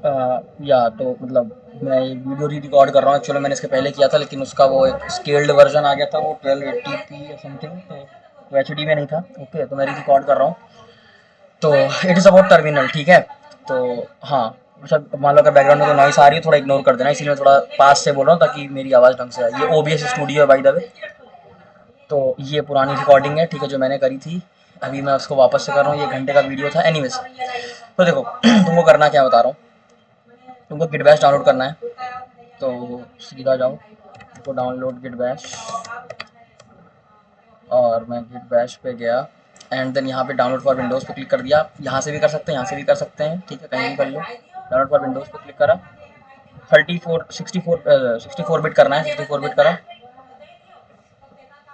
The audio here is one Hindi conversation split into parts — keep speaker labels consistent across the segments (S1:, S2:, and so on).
S1: या तो मतलब मैं वीडियो री रिकॉर्ड कर रहा हूँ। एक्चुअली मैंने इसके पहले किया था, लेकिन उसका वो एक स्केल्ड वर्जन आ गया था, वो 1280p या समथिंग, तो वो एच में नहीं था। ओके, तो मैं री रिकॉर्ड कर रहा हूँ। तो इट इज़ अबाउट टर्मिनल, ठीक है। तो हाँ, मतलब मान लो अगर बैकग्राउंड में कोई नॉइस आ रही है, थोड़ा इग्नोर कर देना, इसीलिए मैं थोड़ा पास से बोल रहा हूँ ताकि मेरी आवाज़ ढंग से आए। ये ओबीएस स्टूडियो है बाय द वे। तो ये पुरानी रिकॉर्डिंग है, ठीक है, जो मैंने करी थी। अभी मैं उसको वापस से कर रहा हूँ, ये घंटे का वीडियो था। एनीवेज, तो देखो तुमको करना क्या बता रहा हूँ। तुमको गिट बैश डाउनलोड करना है, तो सीधा जाओ, तो डाउनलोड गिट बैश, और मैं गिट बैश पे गया। एंड देन यहाँ पे डाउनलोड फॉर विंडोज़ पे क्लिक कर दिया। यहाँ से भी कर सकते हैं, यहाँ से भी कर सकते हैं, ठीक है, कहीं भी कर लो। डाउनलोड फॉर विंडोज़ पे क्लिक करा। 64 बिट करना है, 64 बिट करा।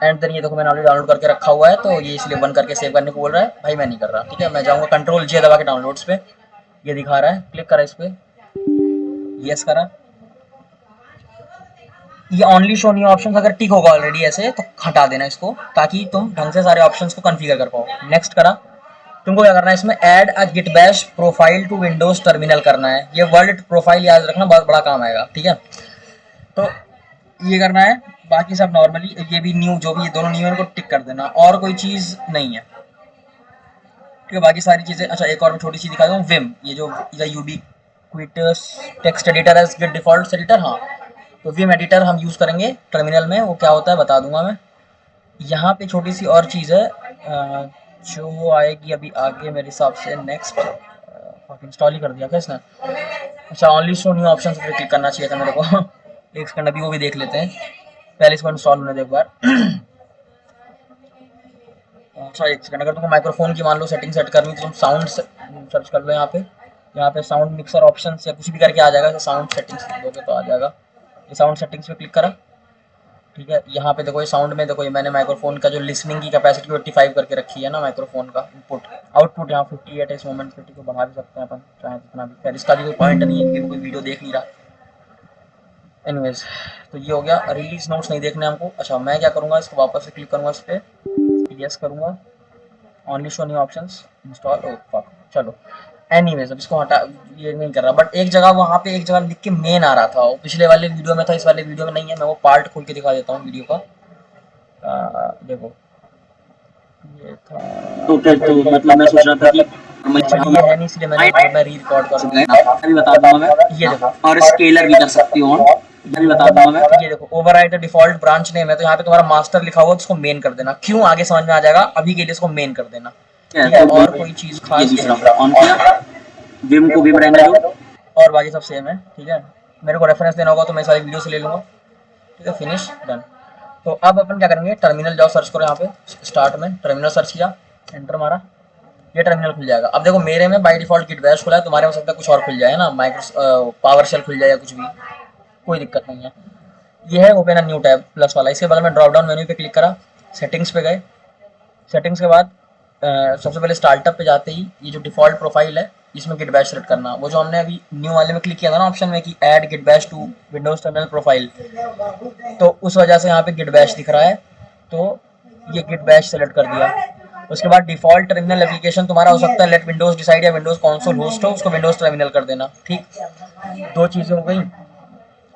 S1: एंड देन ये देखो मैंने ऑलरेडी डाउनलोड करके रखा हुआ है, तो ये इसलिए बंद करके सेव करने को बोल रहा है। भाई मैं नहीं कर रहा, ठीक है। मैं जाऊँगा कंट्रोल जे दबा के डाउनलोड्स पे, ये दिखा रहा है, क्लिक करा इस पे, यस करा। ये ओनली शो न्यू ऑप्शंस अगर टिक होगा ऑलरेडी ऐसे, तो हटा देना इसको, ताकि तुम ढंग से सारे ऑप्शंस को कॉन्फ़िगर कर पाओ। नेक्स्ट करा। तुमको क्या करना है, इसमें add a git bash profile to Windows terminal करना है। ये वर्ल्ड प्रोफाइल याद रखना, बहुत बड़ा काम आएगा, ठीक है। तो ये करना है। बाकी सब नॉर्मली, ये भी न्यू, जो भी ये दोनों न्यू है इनको टिक कर देना, और कोई चीज़ नहीं है, ठीक है। बाकी सारी चीज़ें, अच्छा एक और मैं छोटी सी दिखा दूँ, विम, ये जो यूबिक्विटस टेक्स्ट एडिटर है, गेट डिफॉल्ट एडिटर, हाँ। तो विम एडिटर हम यूज़ करेंगे टर्मिनल में। वो क्या होता है बता दूंगा मैं। यहाँ पे छोटी सी और चीज़ है, जो आएगी अभी आगे मेरे हिसाब से। नेक्स्ट, इंस्टॉल ही कर दिया क्या इसने। अच्छा, ओनली शो न्यू ऑप्शन पे क्लिक करना चाहिए था मेरे को एक सेकंड, अभी वो भी देख लेते हैं, पहले इसको इंस्टॉल होने दो एक बार अच्छा एक सेकंड, अगर तुमको माइक्रोफोन की मान लो सेटिंग सेट करनी, तो तुम साउंड सर्च कर लो यहाँ पे। यहाँ पे साउंड मिक्सर ऑप्शन या कुछ भी करके आ जाएगा, साउंड सेटिंग्स लिख दोगे तो आ जाएगा। ये साउंड सेटिंग्स पे क्लिक करा, ठीक है। यहाँ पे देखो, ये साउंड में देखो, ये मैंने माइक्रोफोन का जो लिसनिंग की कैपेसिटी 85 करके रखी है ना माइक्रोफोन का इनपुट। आउटपुट यहाँ 58 है इस मोमेंट, 50 को बढ़ा भी सकते हैं अपन चाहे जितना भी। खैर इसका भी कोई पॉइंट नहीं है क्योंकि कोई वीडियो देख नहीं रहा। एनीवेज, तो ये हो गया। रिलीज नोट्स नहीं देखने हमको। अच्छा मैं क्या करूँगा, इसको वापस से क्लिक करूँगा इस पर, यस करूँगा, only show new options, install, oh fuck, चलो। एनीवेज अब इसको हटा, ये नहीं कर रहा, बट एक जगह वहाँ पे एक जगह लिख के मेन आ रहा था, वो पिछले वाले वीडियो में था, इस वाले वीडियो में नहीं है। मैं वो पार्ट खोल के दिखा देता हूँ वीडियो का। देखो ये था,
S2: तो क्या, तो मतलब मैं सोच रहा था कि
S1: बट ये है नहीं, इसलिए मैं री रिकॉर्ड करूँगा।
S2: भी बता दूंगा मैं,
S1: ये देखो,
S2: और स्केलर भी कर सकती हूँ ऑन, ये भी बता दूंगा मैं।
S1: ये देखो override the default branch name है, तो यहाँ पे तुम्हारा मास्टर लिखा हुआ है, उसको मेन कर देना। क्यों, आगे समझ में आ जाएगा, अभी के लिए इसको मेन कर देना,
S2: क्या
S1: ठीक
S2: है,
S1: है।
S2: तो
S1: और कोई चीज़
S2: ये
S1: खास
S2: दूसरा
S1: नहीं
S2: ऑन किया, विम को विम रहने दो।
S1: और बाकी सब सेम है, ठीक है। मेरे को रेफरेंस देना होगा तो मैं सारी वीडियो से ले लूँगा, ठीक है। Finish, done. तो अब अपन क्या करेंगे, टर्मिनल जाओ, सर्च करो यहाँ पे स्टार्ट में, टर्मिनल सर्च किया, एंटर मारा, ये टर्मिनल खुल जाएगा। अब देखो मेरे में बाय डिफॉल्ट गिट बैश खुला है, तुम्हारे में हो सकता है कुछ और खुल जाए ना, माइक्रो पावर शेल खुल जाए या कुछ भी, कोई दिक्कत नहीं है। ये है open a new tab plus वाला, इसके बाद में ड्रॉप डाउन मेन्यू पे क्लिक करा, सेटिंग्स पे गए। सेटिंग्स के बाद सबसे पहले स्टार्टअप पे जाते ही ये जो डिफ़ॉल्ट प्रोफाइल है, इसमें गिट बैश सेलेक्ट करना। वो जो हमने अभी न्यू वाले में क्लिक किया था ना ऑप्शन में कि add git bash to Windows terminal profile, तो उस वजह से यहाँ पे गिट बैश दिख रहा है, तो ये गिट बैश सेलेक्ट कर दिया। उसके बाद डिफ़ॉल्ट टर्मिनल एप्लीकेशन तुम्हारा हो सकता है लेट विंडोज डिसाइड या विंडोज कंसोल होस्ट हो, उसको विंडोज टर्मिनल कर देना, ठीक। दो चीज़ें हो गई।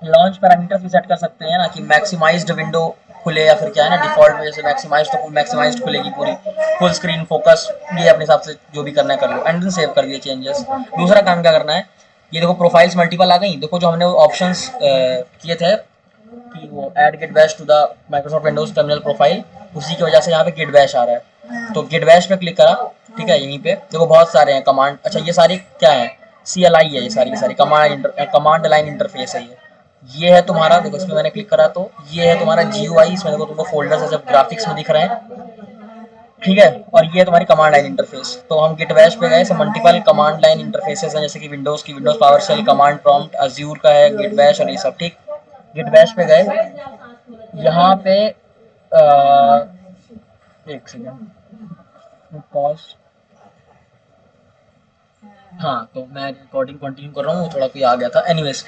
S1: लॉन्च पैरामीटर्स भी सेट कर सकते हैं ना, कि मैक्सिमाइज्ड विंडो खुले या फिर क्या है ना, डिफॉल्ट में जैसे मैक्सिमाइज्ड तो मैक्सिमाइज्ड खुलेगी पूरी, फुल स्क्रीन फोकस, ये अपने हिसाब से जो भी करना है कर लो। एंड देन सेव कर दिए चेंजेस। दूसरा काम क्या करना है, ये देखो प्रोफाइल्स मल्टीपल आ गई। देखो जो हमने वो ऑप्शंस किए थे कि वो add git bash to the Microsoft Windows terminal profile, उसी की वजह से यहाँ पे गिट बैश आ रहा है। तो गिट बैश पे क्लिक करा, ठीक है। यहीं पे देखो बहुत सारे हैं कमांड। अच्छा ये सारी क्या है, CLI है, ये सारी की सारी कमांड लाइन इंटरफेस है ये है तुम्हारा। देखो इसमें मैंने क्लिक करा तो ये है तुम्हारा GUI, इसमें देखो तुमको फोल्डर्स है जब ग्राफिक्स में दिख रहे हैं, ठीक है। और ये है तुम्हारी कमांड लाइन इंटरफेस। तो हम गिट बैश पे गए, सब मल्टीपल कमांड लाइन इंटरफेसेस हैं, जैसे कि विंडोज की Windows PowerShell command prompt, Azure का है गिट बैश और ये सब, ठीक। गिट बैश पे गए, यहाँ पे एक सेकेंड पॉज, हाँ तो मैं रिकॉर्डिंग कंटिन्यू कर रहा हूँ, थोड़ा कोई आ गया था। एनीवेज,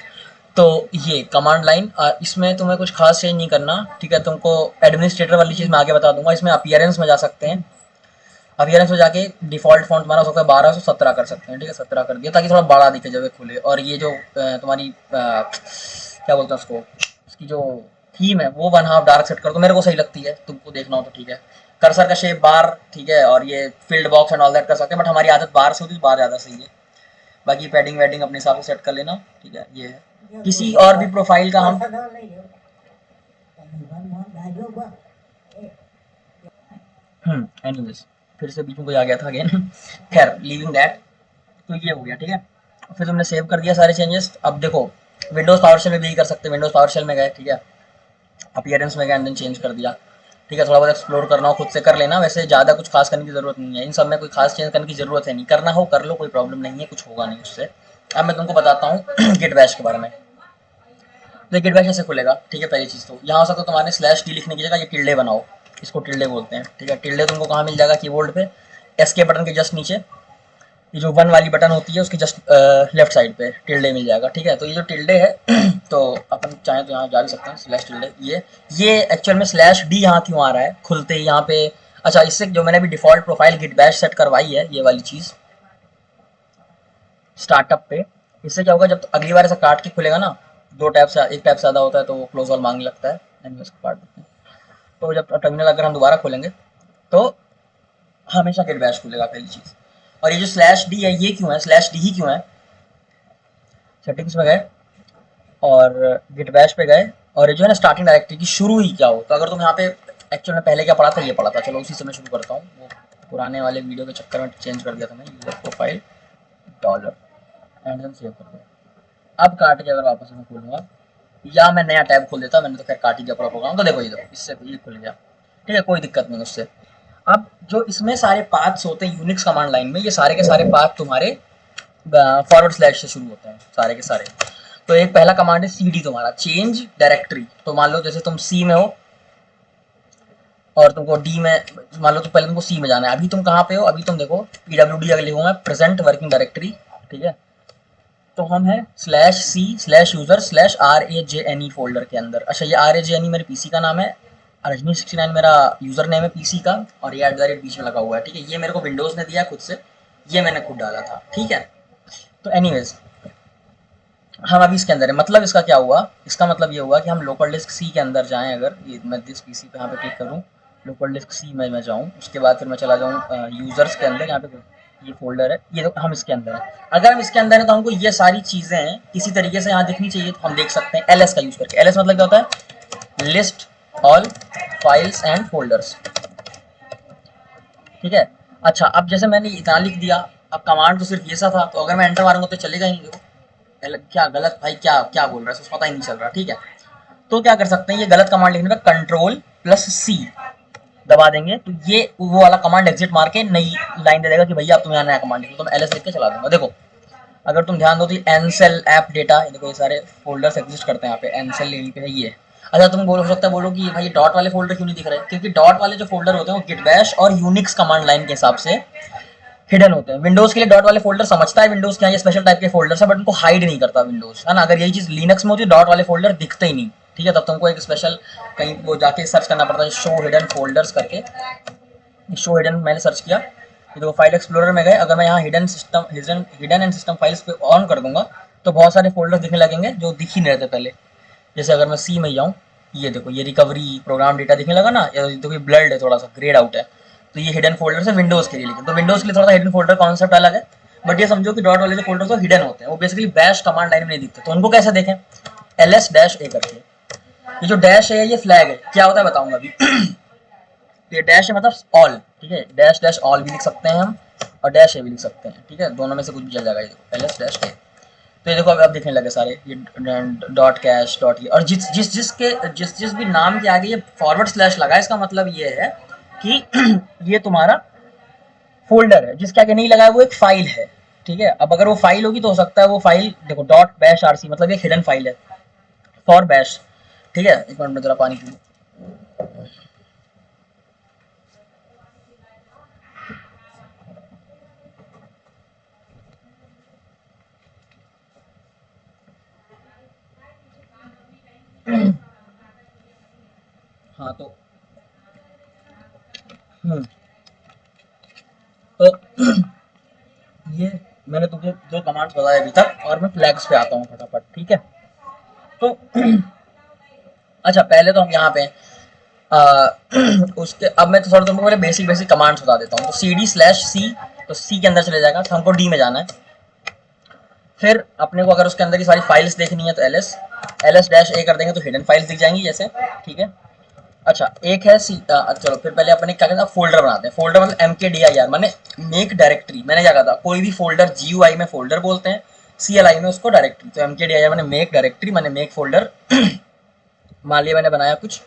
S1: तो ये कमांड लाइन, इसमें तुम्हें कुछ खास चेंज नहीं करना, ठीक है। तुमको एडमिनिस्ट्रेटर वाली चीज़ मैं आगे बता दूंगा। इसमें अपीयरेंस में जा सकते हैं। अपियरेंस में जाके डिफॉल्ट फॉन्ट तुम्हारा हो सकता है 12 से 17 कर सकते हैं, ठीक है 17 कर दिया ताकि थोड़ा बड़ा दिखे जब ये खुले। और ये जो तुम्हारी क्या बोलते हैं उसको, उसकी जो थीम है वो 1/2 डार्क सेट कर दो, मेरे को सही लगती है, तुमको देखना हो तो ठीक है। कर्सर का शेप बार, ठीक है, और ये field box and all that कर सकते हैं, बट हमारी आदत बार से होती है, बार ज़्यादा सही है। बाकी पैडिंग वेडिंग अपने हिसाब से सेट कर लेना, ठीक है। ये है किसी और भी प्रोफाइल का हम एनीवेज फिर से बीच में कोई आ गया था अगेन खैर लीविंग दैट। तो ये हो गया, ठीक है। फिर तुमने सेव कर दिया सारे चेंजेस। अब देखो विंडोज पावर शेल में भी यही कर सकते हैं, विंडोज पावर शेल में गए, ठीक है, अपीयरेंस में गए एंड देन चेंज कर दिया, ठीक है। थोड़ा बहुत एक्सप्लोर करना हो खुद से कर लेना, वैसे ज़्यादा कुछ खास करने की ज़रूरत नहीं है, इन सब में कोई खास चेंज करने की ज़रूरत है नहीं, करना हो कर लो, कोई प्रॉब्लम नहीं है, कुछ होगा नहीं उससे। अब मैं तुमको बताता हूँ गिट बैश के बारे में। तो गिट बैश ऐसे खुलेगा, ठीक है। पहली चीज़ तो यहाँ हो सकता है तुम्हारे स्लैश डी लिखने की जगह ये टिल्डे बनाओ, इसको टिल्डे बोलते हैं, ठीक है। टिल्डे तुमको कहाँ मिल जाएगा, कीबोर्ड पे एस्केप बटन के जस्ट नीचे, ये जो वन वाली बटन होती है उसके जस्ट लेफ्ट साइड पे टिल्डे मिल जाएगा, ठीक है। तो ये जो टिल्डे है तो अपन चाहें तो यहाँ जा भी सकते हैं स्लैश टिल्डे। ये एक्चुअल में स्लैश डी यहाँ क्यों आ रहा है खुलते ही यहाँ पे। अच्छा, इससे जो मैंने अभी default profile git bash set करवाई है, ये वाली चीज़ स्टार्टअप पे, इससे क्या होगा जब अगली बार ऐसा काट के खुलेगा ना, दो टैब से एक टैब से ज़्यादा होता है तो वो क्लोज ऑल मांगने लगता है, एनीवे इसको काट देते हैं। तो जब टर्मिनल अगर हम दोबारा खोलेंगे तो हमेशा गिट बैश खुलेगा पहली चीज़। और ये जो स्लैश डी है ये क्यों है, स्लैश डी ही क्यों है, सेटिंग्स में गए और गिट बैश पे गए और ये जो है ना स्टार्टिंग डायरेक्टरी की शुरू ही क्या हो, तो अगर तुम यहाँ पे एक्चुअल में पहले क्या पढ़ा था, ये पढ़ा था, चलो उसी से मैं शुरू करता हूँ। वो पुराने वाले वीडियो के चक्कर में चेंज कर दिया था मैं, user profile dollar and then save कर दिया। अब काट के अगर वापस मैं खोलूँगा या मैं नया टैब खोल देता, मैंने तो खैर काट ही दिया पूरा प्रोग्राम, तो देखो ये देखो इससे ये खुल गया, ठीक है, कोई दिक्कत नहीं उससे। अब जो इसमें सारे पाथ्स होते हैं यूनिक्स कमांड लाइन में, ये सारे के सारे पाथ तुम्हारे फॉरवर्ड स्लैश से शुरू होते हैं सारे के सारे। तो एक पहला कमांड है cd तुम्हारा चेंज डायरेक्टरी। तो मान लो जैसे तुम सी में हो और तुमको डी में, मान लो तो पहले तुमको सी में जाना है, अभी तुम कहाँ पे हो, अभी तुम देखो pwd अगर लिखूंगा प्रेजेंट वर्किंग डायरेक्टरी, ठीक है। तो हम हैं slash C slash user slash RAJNE folder के अंदर। अच्छा, ये RAJNE मेरे पीसी का नाम है, रजनी69 मेरा यूजर नेम है पीसी का, और ये @ बीच में लगा हुआ है, ठीक है। ये मेरे को विंडोज ने दिया खुद से, ये मैंने खुद डाला था, ठीक है। तो एनीवेज हम अभी इसके अंदर है, मतलब इसका क्या हुआ, इसका मतलब ये हुआ कि हम लोकल डिस्क सी के अंदर जाएं, अगर ये मैं दिस पीसी पे यहाँ पे क्लिक करूँ, लोकल डिस्क सी में मैं जाऊँ, उसके बाद फिर मैं चला जाऊँ यूजर्स के अंदर, यहाँ पे ये फोल्डर है, ये हम इसके अंदर है। अगर हम इसके अंदर हैं तो हमको ये सारी चीज़ें किसी तरीके से यहाँ दिखनी चाहिए, तो हम देख सकते हैं LS का यूज़ करके। LS मतलब क्या होता है, list all files and folders, ठीक है। अच्छा, अब जैसे मैंने इतना लिख दिया, अब कमांड तो सिर्फ ये सा था, तो अगर मैं एंटर मारूंगा तो चलेगा ही नहीं, देखो क्या गलत भाई, क्या क्या बोल रहा है, पता ही नहीं चल रहा, ठीक है। तो क्या कर सकते हैं, ये गलत कमांड लिखने पे Ctrl+C दबा देंगे, तो ये वो वाला कमांड एग्जिट मार के नई लाइन दे देगा कि भैया अब तुम्हें नया कमांड लिखो, तो मैं LS लिख के चला दूंगा। देखो अगर तुम ध्यान दो तो एनसेल ऐप डेटा, देखो ये सारे फोल्डर्स एग्जिस्ट करते हैं यहाँ पे, एनसेल यहीं पे है ये। अच्छा, तुम बोल सकते हैं, बोलो कि भाई डॉट वाले फोल्डर क्यों नहीं दिख रहे, क्योंकि डॉट वाले जो फोल्डर होते हैं वो गिट बैश और यूनिक्स कमांड लाइन के हिसाब से हिडन होते हैं। विंडोज के लिए डॉट वाले फोल्डर समझता है विंडोज के यहाँ ये स्पेशल टाइप के फोल्डर्स है, बट उनको हाइड नहीं करता विंडोज, है ना। अगर यही चीज लिनक्स में होती है डॉट वाले फोल्डर दिखते ही नहीं, ठीक है। तब तुमको एक स्पेशल कहीं वो जाके सर्च करना पड़ता है शो हिडन फोल्डर्स करके। शो हिडन मैंने सर्च किया, ये देखो फाइल एक्सप्लोरर में गए, अगर मैं यहाँ हिडन एंड सिस्टम फाइल्स पे ऑन कर दूंगा तो बहुत सारे फोल्डर्स दिखने लगेंगे जो दिख ही नहीं रहते पहले। जैसे अगर मैं सी में जाऊँ, ये देखो ये रिकवरी प्रोग्राम डेटा दिखने लगा ना, तो ये ब्लर्ड है, थोड़ा सा ग्रेड आउट है, तो ये हिडन फोल्डर है विंडोज के लिए। लेकिन तो विंडोज के लिए थोड़ा सा हिडन फोल्डर कॉन्सेप्ट अलग है, बट ये समझो कि डॉट वाले जो फोल्डर हिडन होते हैं वो बेसिकली बैश कमांड लाइन में नहीं दिखते। तो उनको कैसे देखें, LS-A करके। ये जो डैश है ये फ्लैग है, क्या होता है बताऊंगा अभी ये डैश है मतलब ऑल, ठीक है, डैश ऑल भी लिख सकते हैं हम और -A भी लिख सकते हैं, ठीक है, दोनों में से कुछ भी चल जाएगा। ये देखो LS-A, तो ये देखो अब दिखने लगे सारे ये डॉट कैश डॉट ये, और जिस भी नाम के आगे ये फॉरवर्ड स्लैश लगा है, इसका मतलब ये है कि ये तुम्हारा फोल्डर है, जिसके आगे नहीं लगा है वो एक फाइल है, ठीक है। अब अगर वो फाइल होगी तो हो सकता है वो फाइल देखो डॉट बैश RC मतलब एक हिडन फाइल है फॉर बैश, ठीक है। एक मिनट में जरा पानी पी। हाँ तो तो ये मैंने तुमको दो कमांड्स बताए अभी तक, और मैं फ्लैग्स पे आता हूँ फटाफट, ठीक है। तो अच्छा, पहले तो हम यहाँ पे उसके अब मैं तो थोड़ा तुमको पहले बेसिक बेसिक कमांड्स बता देता हूँ। तो cd/c, तो सी के अंदर चले जाएगा, तो हमको डी में जाना है। फिर अपने को अगर उसके अंदर की सारी फाइल्स देखनी है तो ls-a कर देंगे तो हिडन फाइल्स दिख जाएंगी जैसे, ठीक है। अच्छा, एक है चलो फिर पहले अपने क्या कहते हैं, फोल्डर बनाते हैं। फोल्डर मतलब mkdir माने मेक डायरेक्टरी। मैंने क्या कहा था, कोई भी फोल्डर GUI में फोल्डर बोलते हैं, CLI में उसको डायरेक्टरी। तो mkdir माने मेक डायरेक्टरी माने मेक फोल्डर। मान लिया मैंने बनाया कुछ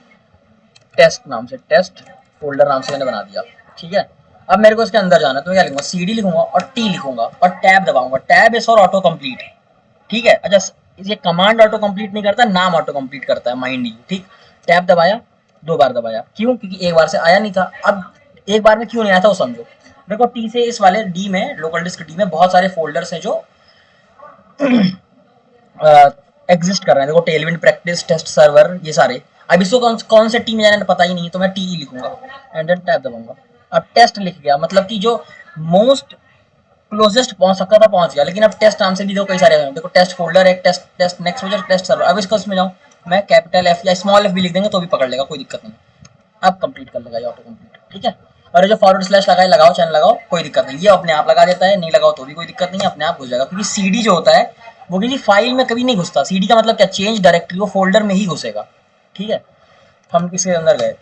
S1: टेस्ट नाम से, टेस्ट फोल्डर नाम से मैंने बना दिया, ठीक है। अब मेरे को इसके अंदर जाना है, तो मैं क्या लिखूंगा, CD लिखूंगा और T लिखूंगा और टैब दबाऊंगा। Tab is for auto complete, ठीक है। अच्छा, ये कमांड ऑटो कंप्लीट नहीं करता, नाम ऑटो कंप्लीट करता है, माइंड यू, ठीक। टैब दबाया, 2 बार दबाया, क्यों? क्योंकि एक बार से आया नहीं था। अब एक बार में क्यों नहीं आया था वो समझो। देखो, टी से इस वाले डी में, लोकल डिस्क डी में बहुत सारे फोल्डर्स हैं जो एग्जिस्ट कर रहे हैं। देखो, टेलविंड, प्रैक्टिस, टेस्ट सर्वर, ये सारे। अब इसको कौन से टी में जाना है पता ही नहीं, तो मैं टी लिखूंगा एंड देन टैब दबाऊंगा। अब टेस्ट लिख गया, मतलब कि जो मोस्ट क्लोजेस्ट पहुंच सकता था पहुंच गया। लेकिन अब टेस्ट नाम से भी देखो कई सारे हैं। देखो, टेस्ट फोल्डर, एक test next folder, test server. अब इसको इसमें जाऊं मैं, कैपिटल F या स्मॉल f भी लिख देंगे तो भी पकड़ लेगा, कोई दिक्कत नहीं। अब कंप्लीट कर लेगा ये ऑटो कंप्लीट, ठीक है। और ये जो फॉरवर्ड स्लैश लगाए, लगाओ चैन लगाओ, कोई दिक्कत नहीं, ये अपने आप लगा देता है। नहीं लगाओ तो भी कोई दिक्कत नहीं, अपने आप घुस जाएगा। क्योंकि CD जो होता है वो किसी फाइल में कभी नहीं घुसता। CD का मतलब क्या, चेंज डायरेक्टरी, वो फोल्डर में ही घुसेगा, ठीक है। हम किसके अंदर गए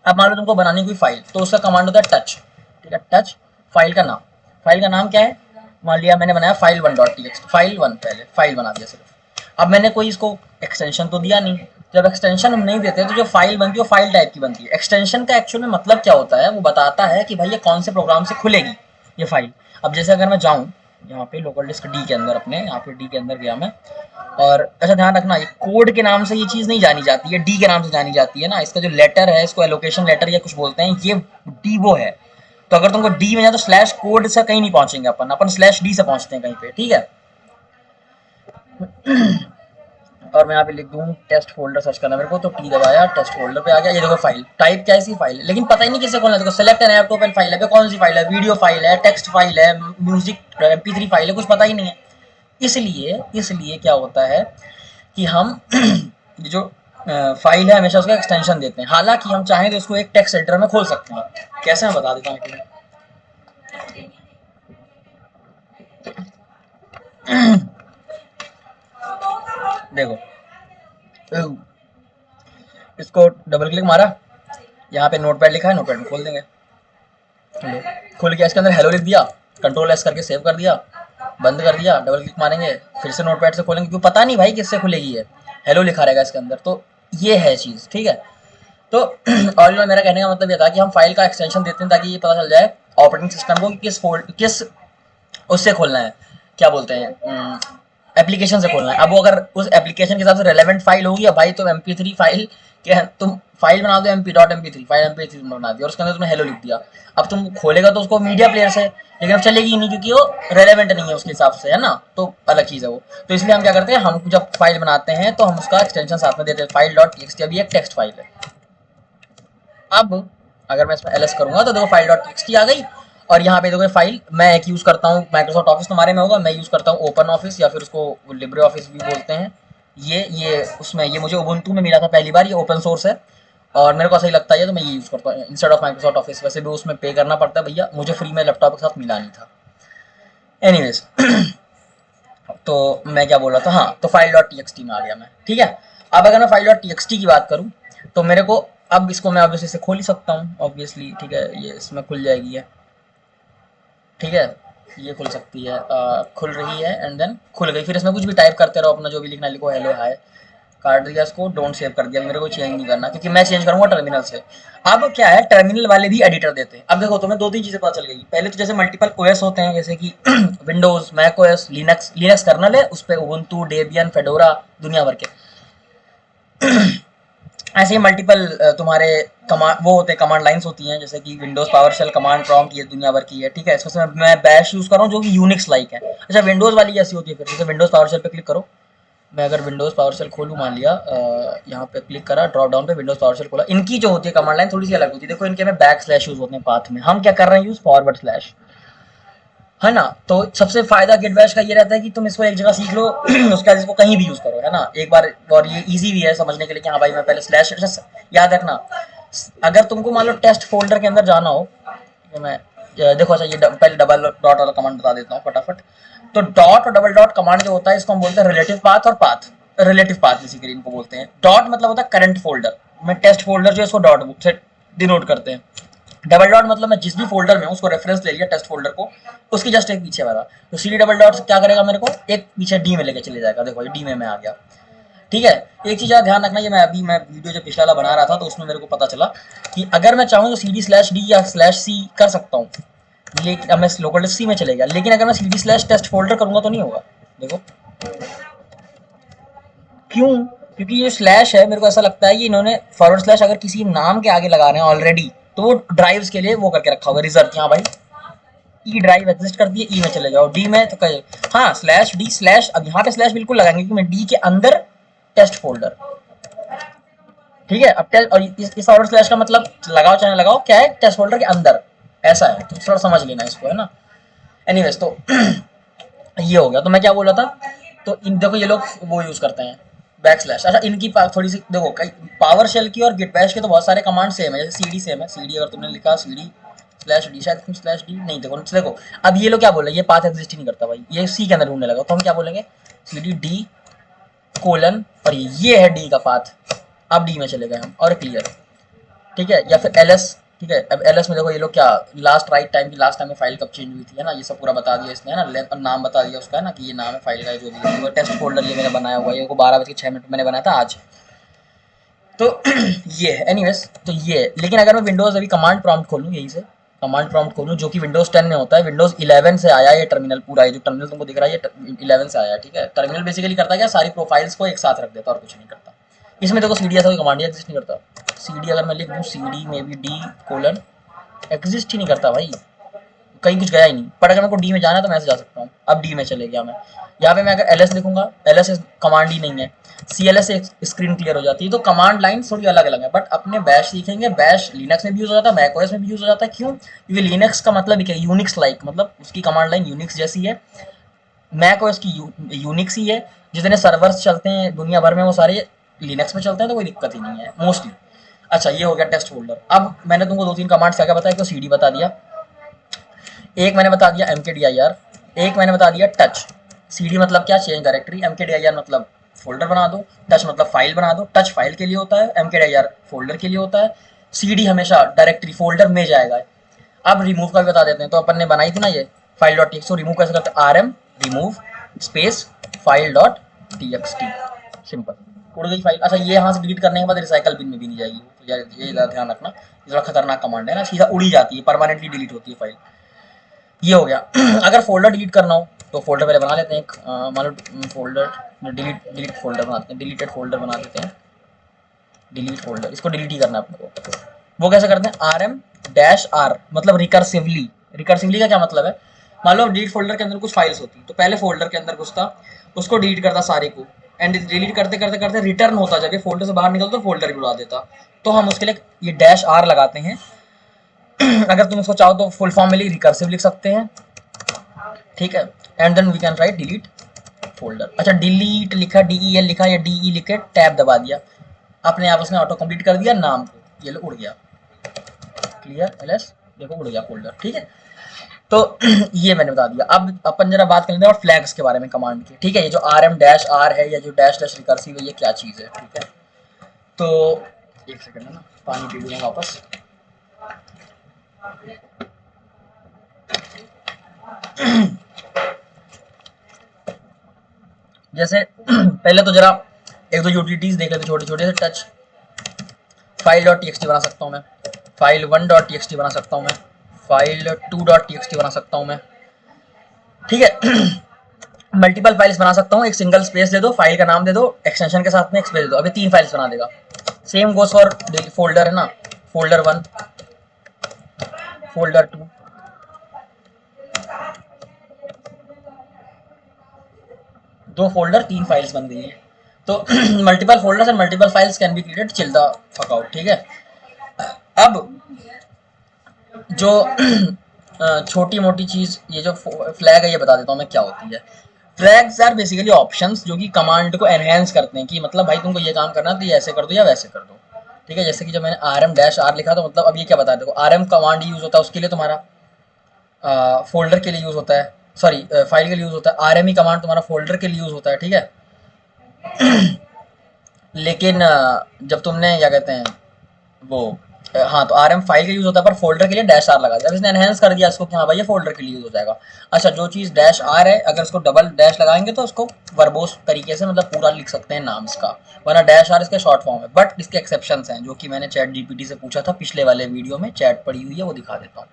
S1: अब मान लो तुमको बनानी कोई फाइल, तो उसका कमांड होता है टच, ठीक है। टच फाइल का नाम, फाइल का नाम क्या है, मान लिया मैंने बनाया file1.txt, file1, पहले फाइल बना दिया सिर्फ। अब मैंने कोई इसको एक्सटेंशन तो दिया नहीं। जब एक्सटेंशन हम नहीं देते तो जो फाइल बनती है वो फाइल टाइप की बनती है। एक्सटेंशन का एक्चुअल में मतलब क्या होता है, वो बताता है कि भाई ये कौन से प्रोग्राम से खुलेगी ये फाइल। अब जैसे अगर मैं जाऊँ यहाँ पे लोकल डिस्क डी के अंदर, अपने यहाँ पे डी के अंदर गया मैं, और अच्छा ध्यान रखना, ये कोड के नाम से ये चीज़ नहीं जानी जाती है, डी के नाम से जानी जाती है ना। इसका जो लेटर है, इसको एलोकेशन लेटर या कुछ बोलते हैं, ये डी वो है। तो अगर तुमको डी में जाए तो स्लैश कोड से कहीं नहीं पहुंचेंगे, अपन स्लैश डी से पहुंचते हैं कहीं पे, ठीक है। और मैं यहाँ पे लिख दूँ टेस्ट फोल्डर, सर्च करना मेरे को, तो टी दबाया, टेस्ट फोल्डर पे आ गया। ये देखो फाइल टाइप क्या है, इसी फाइल है, लेकिन पता ही नहीं किससे खोलना है। देखो, select an app to open file है, कौन सी फाइल है, वीडियो फाइल है, टेक्स्ट फाइल है, म्यूजिक MP3 फाइल है, कुछ पता ही नहीं है। इसलिए क्या होता है कि हम जो फाइल है हमेशा उसका एक्सटेंशन देते हैं। हालांकि हम चाहें तो उसको एक टेक्स्ट एडिटर में खोल सकते हैं। कैसे, मैं बता देता हूँ। देखो, इसको डबल क्लिक मारा, यहाँ पे नोटपैड लिखा है, नोटपैड में खोल देंगे। खोल गया, इसके अंदर हेलो लिख दिया, कंट्रोल S करके सेव कर दिया, बंद कर दिया, डबल क्लिक मारेंगे, फिर से नोटपैड से खोलेंगे, क्योंकि पता नहीं भाई किससे खुलेगी है, हेलो लिखा रहेगा इसके अंदर। तो ये है चीज़, ठीक है। तो और मेरा कहने का मतलब ये था कि हम फाइल का एक्सटेंशन देते हैं ताकि ये पता चल जाए ऑपरेटिंग सिस्टम को कि किस उससे खोलना है, क्या बोलते हैं, एप्लीकेशन से खोलना है। अब वो अगर उस एप्लीकेशन के हिसाब से रेलेवेंट फाइल होगी, भाई तो MP3 फाइल क्या, तुम फाइल बना दो MP.MP3 फाइल, MP3 बना दी और उसके अंदर तुमने हेलो लिख दिया। अब तुम खोलेगा तो उसको मीडिया प्लेयर से, लेकिन अब चलेगी ही नहीं क्योंकि वो रेलेवेंट नहीं है उसके हिसाब से, है ना। तो अलग चीज़ है वो। तो इसलिए हम क्या करते हैं, हम जब फाइल बनाते हैं तो हम उसका एक्सटेंशन साथ में देते हैं, file.txt। अभी एक टेक्स्ट फाइल है। अब अगर मैं इसमें ls करूंगा तो देखो file.txt आ गई। और यहाँ पे देखो फाइल मैं एक यूज़ करता हूँ, माइक्रोसॉफ्ट ऑफिस तुम्हारे में होगा, मैं यूज़ करता हूँ ओपन ऑफिस, या फिर उसको लिब्रे ऑफिस भी बोलते हैं। ये उसमें ये मुझे उबुंटू में मिला था पहली बार, ये ओपन सोर्स है और मेरे को सही लगता है, तो मैं ये यूज़ करता हूँ इंस्टेड ऑफ माइक्रोसॉफ्ट ऑफिस। वैसे भी उसमें पे करना पड़ता है भैया, मुझे फ्री में लैपटॉप के साथ मिला नहीं था। एनीवेज तो मैं क्या बोल रहा था, हाँ, तो file.txt में आ गया मैं, ठीक है। अब अगर मैं file.txt की बात करूँ तो मेरे को, अब इसको मैं ऑब्वियसली से खोल ही सकता हूँ, ऑब्वियसली, ठीक है। ये इसमें खुल जाएगी है, ठीक है, ये खुल सकती है, खुल रही है एंड देन खुल गई। फिर इसमें कुछ भी टाइप करते रहो, अपना जो भी लिखना लिखो, हेलो हाय, काट दिया इसको, डोंट सेव कर दिया। मेरे को चेंज नहीं करना क्योंकि मैं चेंज करूंगा टर्मिनल से। अब क्या है, टर्मिनल वाले भी एडिटर देते हैं। अब देखो, तुम्हें 2-3 चीज़ें पता चल गई। पहले तो जैसे मल्टीपल OS होते हैं, जैसे कि Windows, Mac OS, Linux kernel है, उस पर उबुंटू, डेबियन, फेडोरा, दुनिया भर के ऐसे ही मल्टीपल तुम्हारे कमांड वो होते हैं, कमांड लाइंस होती हैं, जैसे कि विंडोज पावरशेल, कमांड प्रॉम्प्ट, ये दुनिया भर की है, ठीक है। इसमें मैं बैश यूज़ कर रहा हूँ जो कि यूनिक्स लाइक है। अच्छा, विंडोज़ वाली ऐसी होती है, फिर जैसे विंडोज पावरशेल पे क्लिक करो, मैं अगर विंडोज़ पावरशेल खोलूँ, मान लिया यहाँ पे क्लिक करा, ड्रॉप डाउन पे विंडोज़ पावरशेल खोला, इनकी जो होती है कमांड लाइन थोड़ी सी अलग होती है। देखो इनके में बैक स्लैश यूज़ होते हैं पाथ में, हम क्या कर रहे हैं यूज़ फॉरवर्ड स्लैश, है ना। तो सबसे फायदा गिट बैश का ये रहता है कि तुम इसको एक जगह सीख लो उसके बाद इसको कहीं भी यूज़ करो, है ना, एक बार। और ये इजी भी है समझने के लिए कि हाँ भाई मैं पहले स्लैश, याद रखना अगर तुमको मान लो टेस्ट फोल्डर के अंदर जाना हो, मैं देखो अच्छा ये पहले डबल डॉट वाला कमांड बता देता हूँ फटाफट। तो डॉट और डबल डॉट कमांड जो होता है इसको हम बोलते हैं रिलेटिव पाथ, और पाथ रिलेटिव पाथ बेसिकली इनको बोलते हैं। डॉट मतलब होता है करंट फोल्डर, मैं टेस्ट फोल्डर जो है इसको डॉट से डिनोट करते हैं। डबल डॉट मतलब मैं जिस भी फोल्डर में हूँ उसको रेफरेंस ले लिया टेस्ट फोल्डर को, उसकी जस्ट एक पीछे वाला। तो सी डी डबल डॉट क्या करेगा, मेरे को एक पीछे डी में लेके चले जाएगा। देखो ये डी में मैं आ गया, ठीक है। एक चीज़ ध्यान रखना, ये मैं वीडियो जो पिछला वाला बना रहा था तो उसमें मेरे को पता चला कि अगर मैं चाहूँ तो सी डी स्लैश डी या स्लैश सी कर सकता हूँ, लेकिन अब मैं लोकल डिस्क सी में चलेगा, लेकिन अगर मैं C D slash test folder करूँगा तो नहीं होगा। देखो क्यों, क्योंकि ये स्लैश है, मेरे को ऐसा लगता है कि इन्होंने फॉरवर्ड स्लैश अगर किसी नाम के आगे लगा रहे हैं ऑलरेडी, तो वो ड्राइव्स के लिए वो करके रखा होगा रिजर्व, हाँ भाई ई ड्राइव एग्जिस्ट करती है, ई में चले जाओ, डी में तो कहे हाँ स्लैश डी स्लैश, अब यहाँ पे स्लैश बिल्कुल लगाएंगे क्योंकि मैं डी के अंदर टेस्ट फोल्डर, ठीक है। अब और इस फॉरवर्ड स्लैश का मतलब लगाओ चाहे लगाओ क्या है, टेस्ट फोल्डर के अंदर, ऐसा है, तो थोड़ा समझ लेना इसको, है ना। एनीवेज तो ये हो गया। तो मैं क्या बोल रहा था, तो इन देखो ये लोग वो यूज करते हैं बैक स्लैश। अच्छा इनकी थोड़ी सी देखो, कई पावर शेल की और गिट बैश के तो बहुत सारे कमांड सेम है, जैसे सी डी सेम है, सी डी अगर तुमने लिखा सी डी स्लैश डी, शायद स्लैश डी नहीं, देखो अब ये लोग क्या बोल रहे हैं, ये पाथ एग्जिस्ट ही नहीं करता भाई, ये सी के अंदर ढूंढने लगा, तो हम क्या बोलेंगे सी डी डी कोलन, और ये है डी का पाथ, अब डी में चले गए हम, और क्लियर, ठीक है। या फिर एल एस, ठीक है। अब एल एस में देखो ये लोग क्या लास्ट राइट टाइम की, लास्ट टाइम में फाइल कब चेंज हुई थी, है ना, ये सब पूरा बता दिया इसने, है ना, लेंथ और नाम बता दिया उसका, है ना, कि ये नाम है फाइल का, जो भी है टेस्ट फोल्डर ये मैंने बनाया हुआ है, ये को 12:06 मैंने बनाया था आज, तो ये है। एनीवेज तो ये है, लेकिन अगर मैं विंडोज़ अभी कमांड प्रॉम्प्ट खोलूँ, यहीं से कमांड प्रॉम्प्ट खोलूँ, जो कि विंडोज़ 10 में होता है, विंडोज़ 11 से आया ये टर्मिनल पूरा, ये जो टर्मिनल तुमको दिख रहा है ये 11 से आया, ठीक है। टर्मिनल बेसिकली करता है क्या, सारी प्रोफाइल्स को एक साथ रख देता है और कुछ नहीं करता। इसमें देखो सी डी ऐसा कोई कमांड ही एग्जिस्ट नहीं करता। सी डी अगर मैं लिख दूँ सी डी में भी डी कोलन, एग्जिस्ट ही नहीं करता भाई, कहीं कुछ गया ही नहीं। पर अगर मेरे को डी में जाना है तो मैं ऐसे जा सकता हूँ, अब डी में चले गया मैं। यहाँ पे मैं अगर एल एस लिखूंगा, एल एस कमांड ही नहीं है, सी एल एस से स्क्रीन क्लियर हो जाती है। तो कमांड लाइन थोड़ी अलग अलग है, बट अपने बैश सीखेंगे, बैश लिनक्स में भी यूज हो जाता है, मैक ओएस में भी यूज हो जाता है। क्यों, क्योंकि लिनक्स का मतलब क्या है, यूनिक्स लाइक, मतलब उसकी कमांड लाइन यूनिक्स जैसी है। मैक ओएस की यूनिक्स ही है, जितने सर्वर्स चलते हैं दुनिया भर में वो सारे लिनक्स में चलते हैं, तो कोई दिक्कत ही नहीं है मोस्टली। अच्छा ये हो गया टेस्ट फोल्डर। अब मैंने तुमको 2-3 कमांड्स क्या क्या बताया, तो सी डी बता दिया, एक मैंने बता दिया mkdir, एक मैंने बता दिया टच। cd मतलब क्या, चेंज डायरेक्टरी, mkdir मतलब फोल्डर बना दो, टच मतलब फाइल बना दो। टच फाइल के लिए होता है, mkdir फोल्डर के लिए होता है। cd हमेशा डायरेक्टरी फोल्डर में जाएगा। अब रिमूव का भी बता देते हैं, तो अपन ने बनाई थी ना ये फाइल डॉट टीएक्सटी, रिमूव कैसे करते हैं, rm remove space file dot TXT, simple, उड़ गई फाइल। अच्छा ये यहाँ से डिलीट करने के बाद रिसाइकल बिन में भी नहीं जाएगी, तो यार ये ध्यान रखना, ये थोड़ा खतरनाक कमांड है ना, सीधा उड़ी जाती है, परमानेंटली डिलीट होती है फाइल। ये हो गया। अगर फोल्डर डिलीट करना हो तो फोल्डर पहले बना लेते हैं एक, मान लो फोल्डर डिलीट फोल्डर बनाते हैं, डिलीटेड फोल्डर बना देते हैं, डिलीट फोल्डर, इसको डिलीट ही करना है अपने को। वो कैसे करते हैं, rm-r मतलब रिकर्सिवली। रिकर्सिवली का क्या मतलब है, मान लो डिलीट फोल्डर के अंदर कुछ फाइल्स होती तो पहले फोल्डर के अंदर घुसता, उसको डिलीट करता सारे को, एंड डिलीट करते करते करते रिटर्न होता, जब ये फोल्डर से बाहर निकलता तो फोल्डर भी उड़ा देता। तो हम उसके लिए ये -r लगाते हैं। अगर तुम इसको चाहो तो फुल फॉर्म में रिकर्सिव लिख सकते हैं, ठीक है। And then we can write delete folder. अच्छा डिलीट लिखा, DEL लिखा या DE लिख के टैब दबा दिया, अपने आप उसने ऑटो कंप्लीट कर दिया नाम को, ये लो उड़ गया, क्लियर ls, देखो उड़ गया फोल्डर, ठीक है। तो ये मैंने बता दिया। अब अपन जरा बात करेंगे और फ्लैग्स के बारे में कमांड की, ठीक है। ये जो rm-r है या जो डैश डैश रिकर्सिव है, ये क्या चीज़ है, ठीक है। तो एक सेकंड है ना, पानी पी लूँगा वापस। जैसे पहले तो जरा एक दो यूटिलिटीज देख लेते छोटे छोटे से। टच फाइल डॉट टीएक्सटी बना सकता हूँ मैं, फाइल 1 डॉट टीएक्सटी बना सकता हूँ मैं, फाइल 2 डॉट टीएक्सटी बना सकता हूँ मैं, ठीक है। मल्टीपल फाइल्स बना सकता हूँ, एक सिंगल स्पेस दे दो, फाइल का नाम दे दो, एक्सटेंशन के साथ में एक स्पेस दे दो, अभी 3 फाइल्स बना देगा। सेम गोस फॉर फोल्डर, है ना, फोल्डर 1, फोल्डर 2, दो फोल्डर 3 फाइल्स बन गई है, तो multiple folders and multiple files can be created, chill the fuck out, ठीक है। अब जो छोटी मोटी चीज, ये जो फ्लैग है ये बता देता हूँ मैं क्या होती है। फ्लैग्स आर बेसिकली ऑप्शंस जो कि कमांड को एनहेंस करते हैं, कि मतलब भाई तुमको ये काम करना है तो ये ऐसे कर दो या वैसे कर दो, ठीक है। जैसे कि जब मैंने rm-r लिखा तो मतलब अब ये क्या बता देखो, rm कमांड यूज होता है उसके लिए तुम्हारा फोल्डर के लिए यूज होता है, सॉरी फाइल के लिए यूज होता है। rme कमांड तुम्हारा फोल्डर के लिए यूज होता है, ठीक है। लेकिन जब तुमने क्या कहते हैं वो हाँ, तो rm फाइल के यूज होता है, पर फोल्डर के लिए डैश आर लगा दिया। अब इसने एनहेंस कर दिया इसको कि हाँ भाई ये फोल्डर के लिए यूज हो जाएगा। अच्छा, जो चीज डैश आर है अगर इसको डबल डैश लगाएंगे तो उसको वर्बोस तरीके से मतलब पूरा लिख सकते हैं नाम इसका, वरना डैश आर इसका शॉर्ट फॉर्म है। बट इसके एक्सेप्शंस हैं जो कि मैंने चैट जीपीटी से पूछा था पिछले वाले वीडियो में, चैट पड़ी हुई है वो दिखा देता हूँ।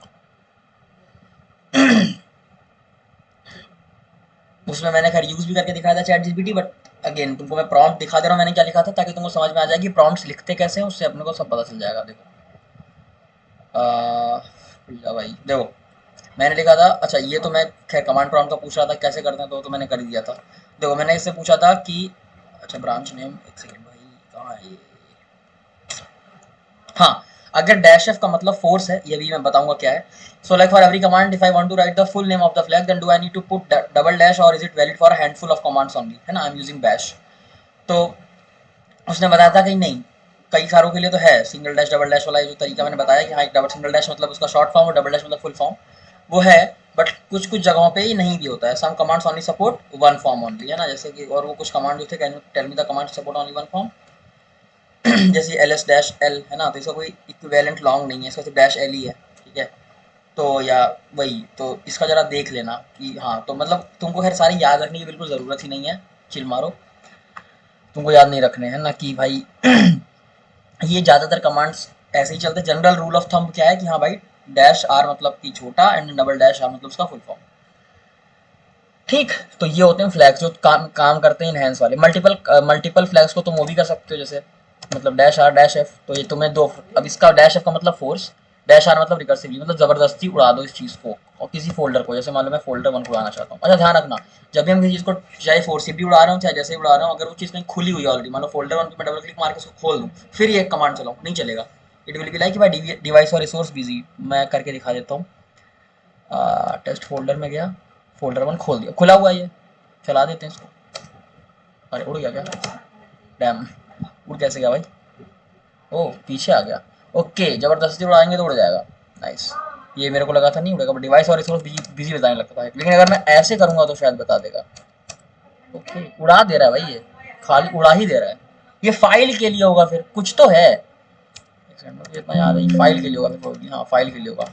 S1: उसमें मैंने खैर यूज भी करके दिखाया था चैट जीपीटी, बट अगेन तुमको मैं प्रॉम्प्ट दिखा दे रहा हूँ मैंने क्या लिखा था, ताकि तुमको समझ में आ जाए कि प्रॉम्प्ट्स लिखते कैसे हैं, उससे अपने को सब पता चल जाएगा। देखो भाई देखो मैंने लिखा था, अच्छा ये तो मैं खैर कमांड प्रॉम्प्ट का पूछ रहा था कैसे करते हैं, तो मैंने कर ही दिया था। देखो मैंने इससे पूछा था कि अच्छा ब्रांच नेम, एक सेकंड भाई कहाँ है ये, हाँ, अगर डैश एफ का मतलब फोर्स है, ये भी मैं बताऊंगा क्या है। So like for every command if I want to write the full name of the flag then do I need to put double dash or is it valid for handful of commands only, है ना, आई एम यूजिंग बैश। तो उसने बताया था कि नहीं, कई सारों के लिए तो है सिंगल डैश डबल डैश वाला, ये जो तरीका मैंने बताया कि हाँ एक डबल सिंगल डैश मतलब उसका शॉर्ट फॉर्म और डबल डैश मतलब फुल फॉर्म, वो है। बट कुछ कुछ जगहों पे ये नहीं भी होता है। Some commands only support one form only, है ना, जैसे कि और वो कुछ कमांड जो थे, can you tell me the command support only one form, जैसे ls डैश एल, है ना, तो इसका कोई इक्विवेलेंट लॉन्ग नहीं है, इसका सिर्फ डैश एल ही है, ठीक है। तो या वही तो इसका जरा देख लेना कि हाँ, तो मतलब तुमको खैर सारी याद रखने की बिल्कुल ज़रूरत ही नहीं है, चिल मारो, तुमको याद नहीं रखने हैं ना कि भाई ये ज़्यादातर कमांड्स ऐसे ही चलते। जनरल रूल ऑफ थंब क्या है कि हाँ भाई डैश आर मतलब कि छोटा एंड डबल डैश आर मतलब उसका फुल फॉर्म, ठीक। तो ये होते हैं फ्लैग्स जो काम करते हैं इनहेंस वाले। मल्टीपल फ्लैग्स को तुम वो भी कर सकते हो, जैसे मतलब डैश आर डैश एफ, तो ये तुम्हें दो, अब इसका डैश एफ का मतलब फोर्स, डैश आर मतलब रिकर्सिवली, मतलब जबरदस्ती उड़ा दो इस चीज़ को और किसी फोल्डर को, जैसे मान लो मैं फोल्डर 1 को उड़ाना चाहता हूँ। अच्छा ध्यान रखना, जब भी हम किसी चीज़ को चाहे फोर्सिबली उड़ा रहा हूँ चाहे जैसे ही उड़ा रहा हूँ, अगर वो चीज़ कहीं खुली हुई है ऑलरेडी, मान लो फोल्डर 1 पे मैं डबल क्लिक मार के उसको खोल दूँ फिर ये कमांड चलाऊँ, नहीं चलेगा। It will be like by device और रिसोर्स बिजी। मैं करके दिखा देता हूँ। टेस्ट फोल्डर में गया, फोल्डर 1 खोल दिया, खुला हुआ है ये, चला देते हैं इसको। अरे उड़ गया क्या, डैम, उड़ कैसे गया भाई, ओ पीछे आ गया, ओके, जबरदस्ती उड़ाएंगे तो उड़ जाएगा, नाइस। ये मेरे को लगा था नहीं उड़ेगा, बट डिवाइस और रिसोर्स बिजी बताने लगता था, लेकिन अगर मैं ऐसे करूंगा तो शायद बता देगा। ओके, उड़ा दे रहा है भाई, ये खाली उड़ा ही दे रहा है। ये फाइल के लिए होगा, फिर कुछ तो है, एक सेकंड मुझे इतना याद है, फाइल के लिए होगा फिर, हाँ फाइल के लिए होगा।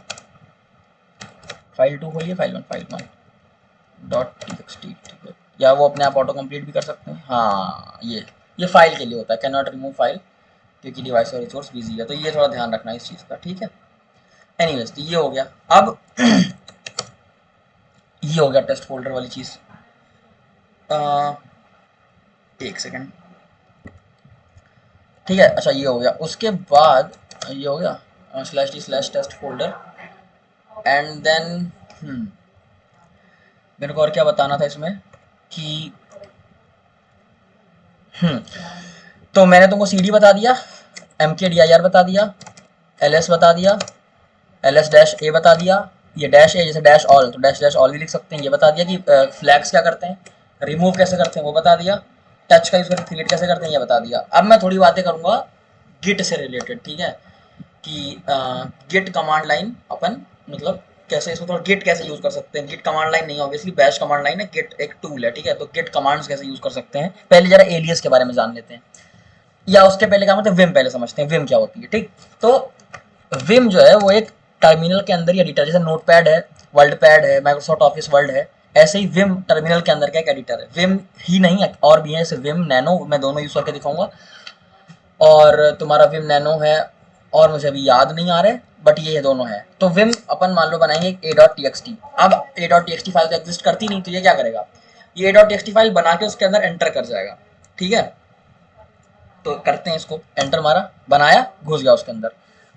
S1: फाइल 2 खोलिए, फाइल 1 डॉट टीएक्सटी, ठीक है, या वो अपने आप ऑटो कंप्लीट भी कर सकते हैं। हाँ ये फाइल के लिए होता है, कैन नॉट रिमूव फाइल क्योंकि डिवाइस और रिसोर्स बिजी है, तो ये थोड़ा ध्यान रखना इस चीज़ का, ठीक है। एनीवेज तो ये हो गया। अब ये हो गया टेस्ट फोल्डर वाली चीज़। एक सेकेंड, ठीक है। अच्छा ये हो गया, उसके बाद ये हो गया slash D slash test folder and then मेरे को और क्या बताना था इसमें कि तो मैंने तुमको CD बता दिया, MKDIR बता दिया, LS बता दिया, LS डैश ए बता दिया, ये डैश ए जैसे डैश ऑल, तो डैश डैश ऑल भी लिख सकते हैं। ये बता दिया कि फ्लैग्स क्या करते हैं, रिमूव कैसे करते हैं वो बता दिया, टच का यूज करके क्रिएट कैसे करते हैं ये बता दिया। अब मैं थोड़ी बातें करूंगा गिट से रिलेटेड, ठीक है, कि गिट कमांड लाइन अपन मतलब कैसे इसमें थोड़ा गिट कैसे यूज कर सकते हैं। गिट कमांड लाइन नहीं, ऑब्वियसली बैश कमांड लाइन है, गिट एक टूल है, ठीक है। तो गिट कमांड्स कैसे यूज कर सकते हैं, पहले जरा एलियस के बारे में जान लेते हैं, या उसके पहले क्या मतलब विम पहले समझते हैं, विम क्या होती है, ठीक। तो विम जो है वो एक टर्मिनल के अंदर ही एडिटर, जैसे नोटपैड है, वर्ल्ड पैड है, माइक्रोसॉफ्ट ऑफिस वर्ल्ड है, ऐसे ही विम टर्मिनल के अंदर का एक एडिटर है। विम ही नहीं और भी है, जैसे विम नैनो, मैं दोनों यूज करके दिखाऊंगा, और तुम्हारा विम नैनो है और मुझे अभी याद नहीं आ रहे, बट ये दोनों है। तो विम अपन मान लो बनाएंगे a.txt। अब a.txt फाइल तो एग्जिस्ट करती नहीं, तो ये क्या करेगा, ये a.txt फाइल बना के उसके अंदर एंटर कर जाएगा, ठीक है। तो करते हैं इसको, एंटर मारा, बनाया, घुस गया उसके अंदर।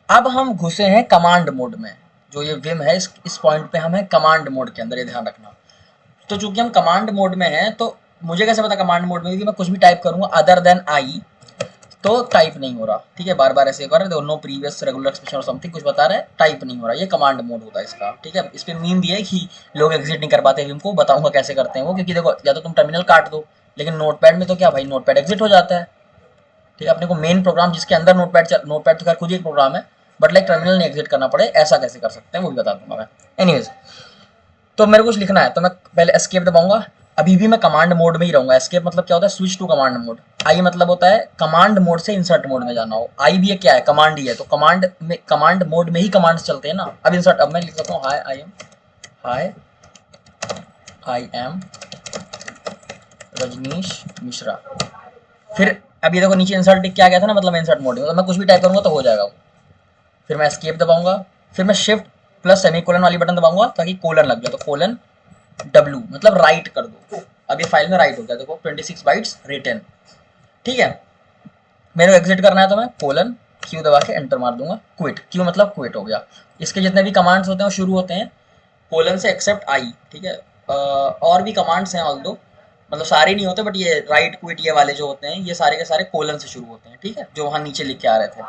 S1: अब हम घुसे हैं कमांड मोड में, जो ये विम है इस पॉइंट पे हम है कमांड मोड के अंदर, ये ध्यान रखना। तो चूंकि हम कमांड मोड में हैं तो मुझे कैसे पता कमांड मोड में कि मैं कुछ भी टाइप करूंगा अदर देन आई तो टाइप नहीं हो रहा, ठीक है, बार बार ऐसे कर रहे हो, नो प्रीवियस रेगुलर एक्सप्रेशन और समथिंग कुछ बता रहा है, टाइप नहीं हो रहा, ये कमांड मोड होता है इसका, ठीक है। इस पे मीम भी है कि लोग एग्जिट नहीं कर पाते, विम को बताऊंगा कैसे करते हैं वो, क्योंकि देखो या तो तुम टर्मिनल काट दो, लेकिन नोटपैड में तो क्या भाई, नोटपैड एग्जिट हो जाता है, ठीक है। अपने को मेन प्रोग्राम जिसके अंदर नोटपैड तो खैर खुद ही एक प्रोग्राम है, बट लाइक टर्मिनल नहीं एग्जिट करना पड़े, ऐसा कैसे कर सकते हैं वो भी बता दूंगा मैं। एनीवेज, तो मेरे को कुछ लिखना है तो मैं पहले एस्केप दबाऊंगा, अभी भी मैं कमांड मोड में ही रहूंगा। एस्केप मतलब क्या होता है, स्विच टू कमांड मोड। आई मतलब होता है कमांड मोड से इंसर्ट मोड में जाना हो, आई भी है क्या है, कमांड ही है, तो कमांड मोड में ही कमांड्स चलते हैं ना। अब इंसर्ट, अब मैं लिख सकता हूँ हाय आई एम रजनीश मिश्रा, फिर अब ये देखो नीचे इंसर्ट टिक क्या गया था ना, मतलब इंसर्ट मोड में, तो मैं कुछ भी टाइप करूंगा तो हो जाएगा वो। फिर मैं एस्केप दबाऊंगा, फिर मैं शिफ्ट प्लस सेमीकोलन वाली बटन दबाऊंगा ताकि कोलन लग जाए, तो कोलन W मतलब राइट कर दो। अब ये फाइल में राइट हो गया, देखो 26 बाइट्स रिटन, ठीक है। मेरे को एग्जिट करना है तो मैं कोलन Q दबा के एंटर मार दूंगा, क्विट, Q मतलब क्विट हो गया। इसके जितने भी कमांड्स होते हैं वो शुरू होते हैं कोलन से एक्सेप्ट आई, ठीक है। और भी कमांड्स हैं ऑल्दो, मतलब सारे नहीं होते, बट ये राइट क्विट ये वाले जो होते हैं ये सारे के सारे कोलन से शुरू होते हैं, ठीक है, जो वहाँ नीचे लिख के आ रहे थे।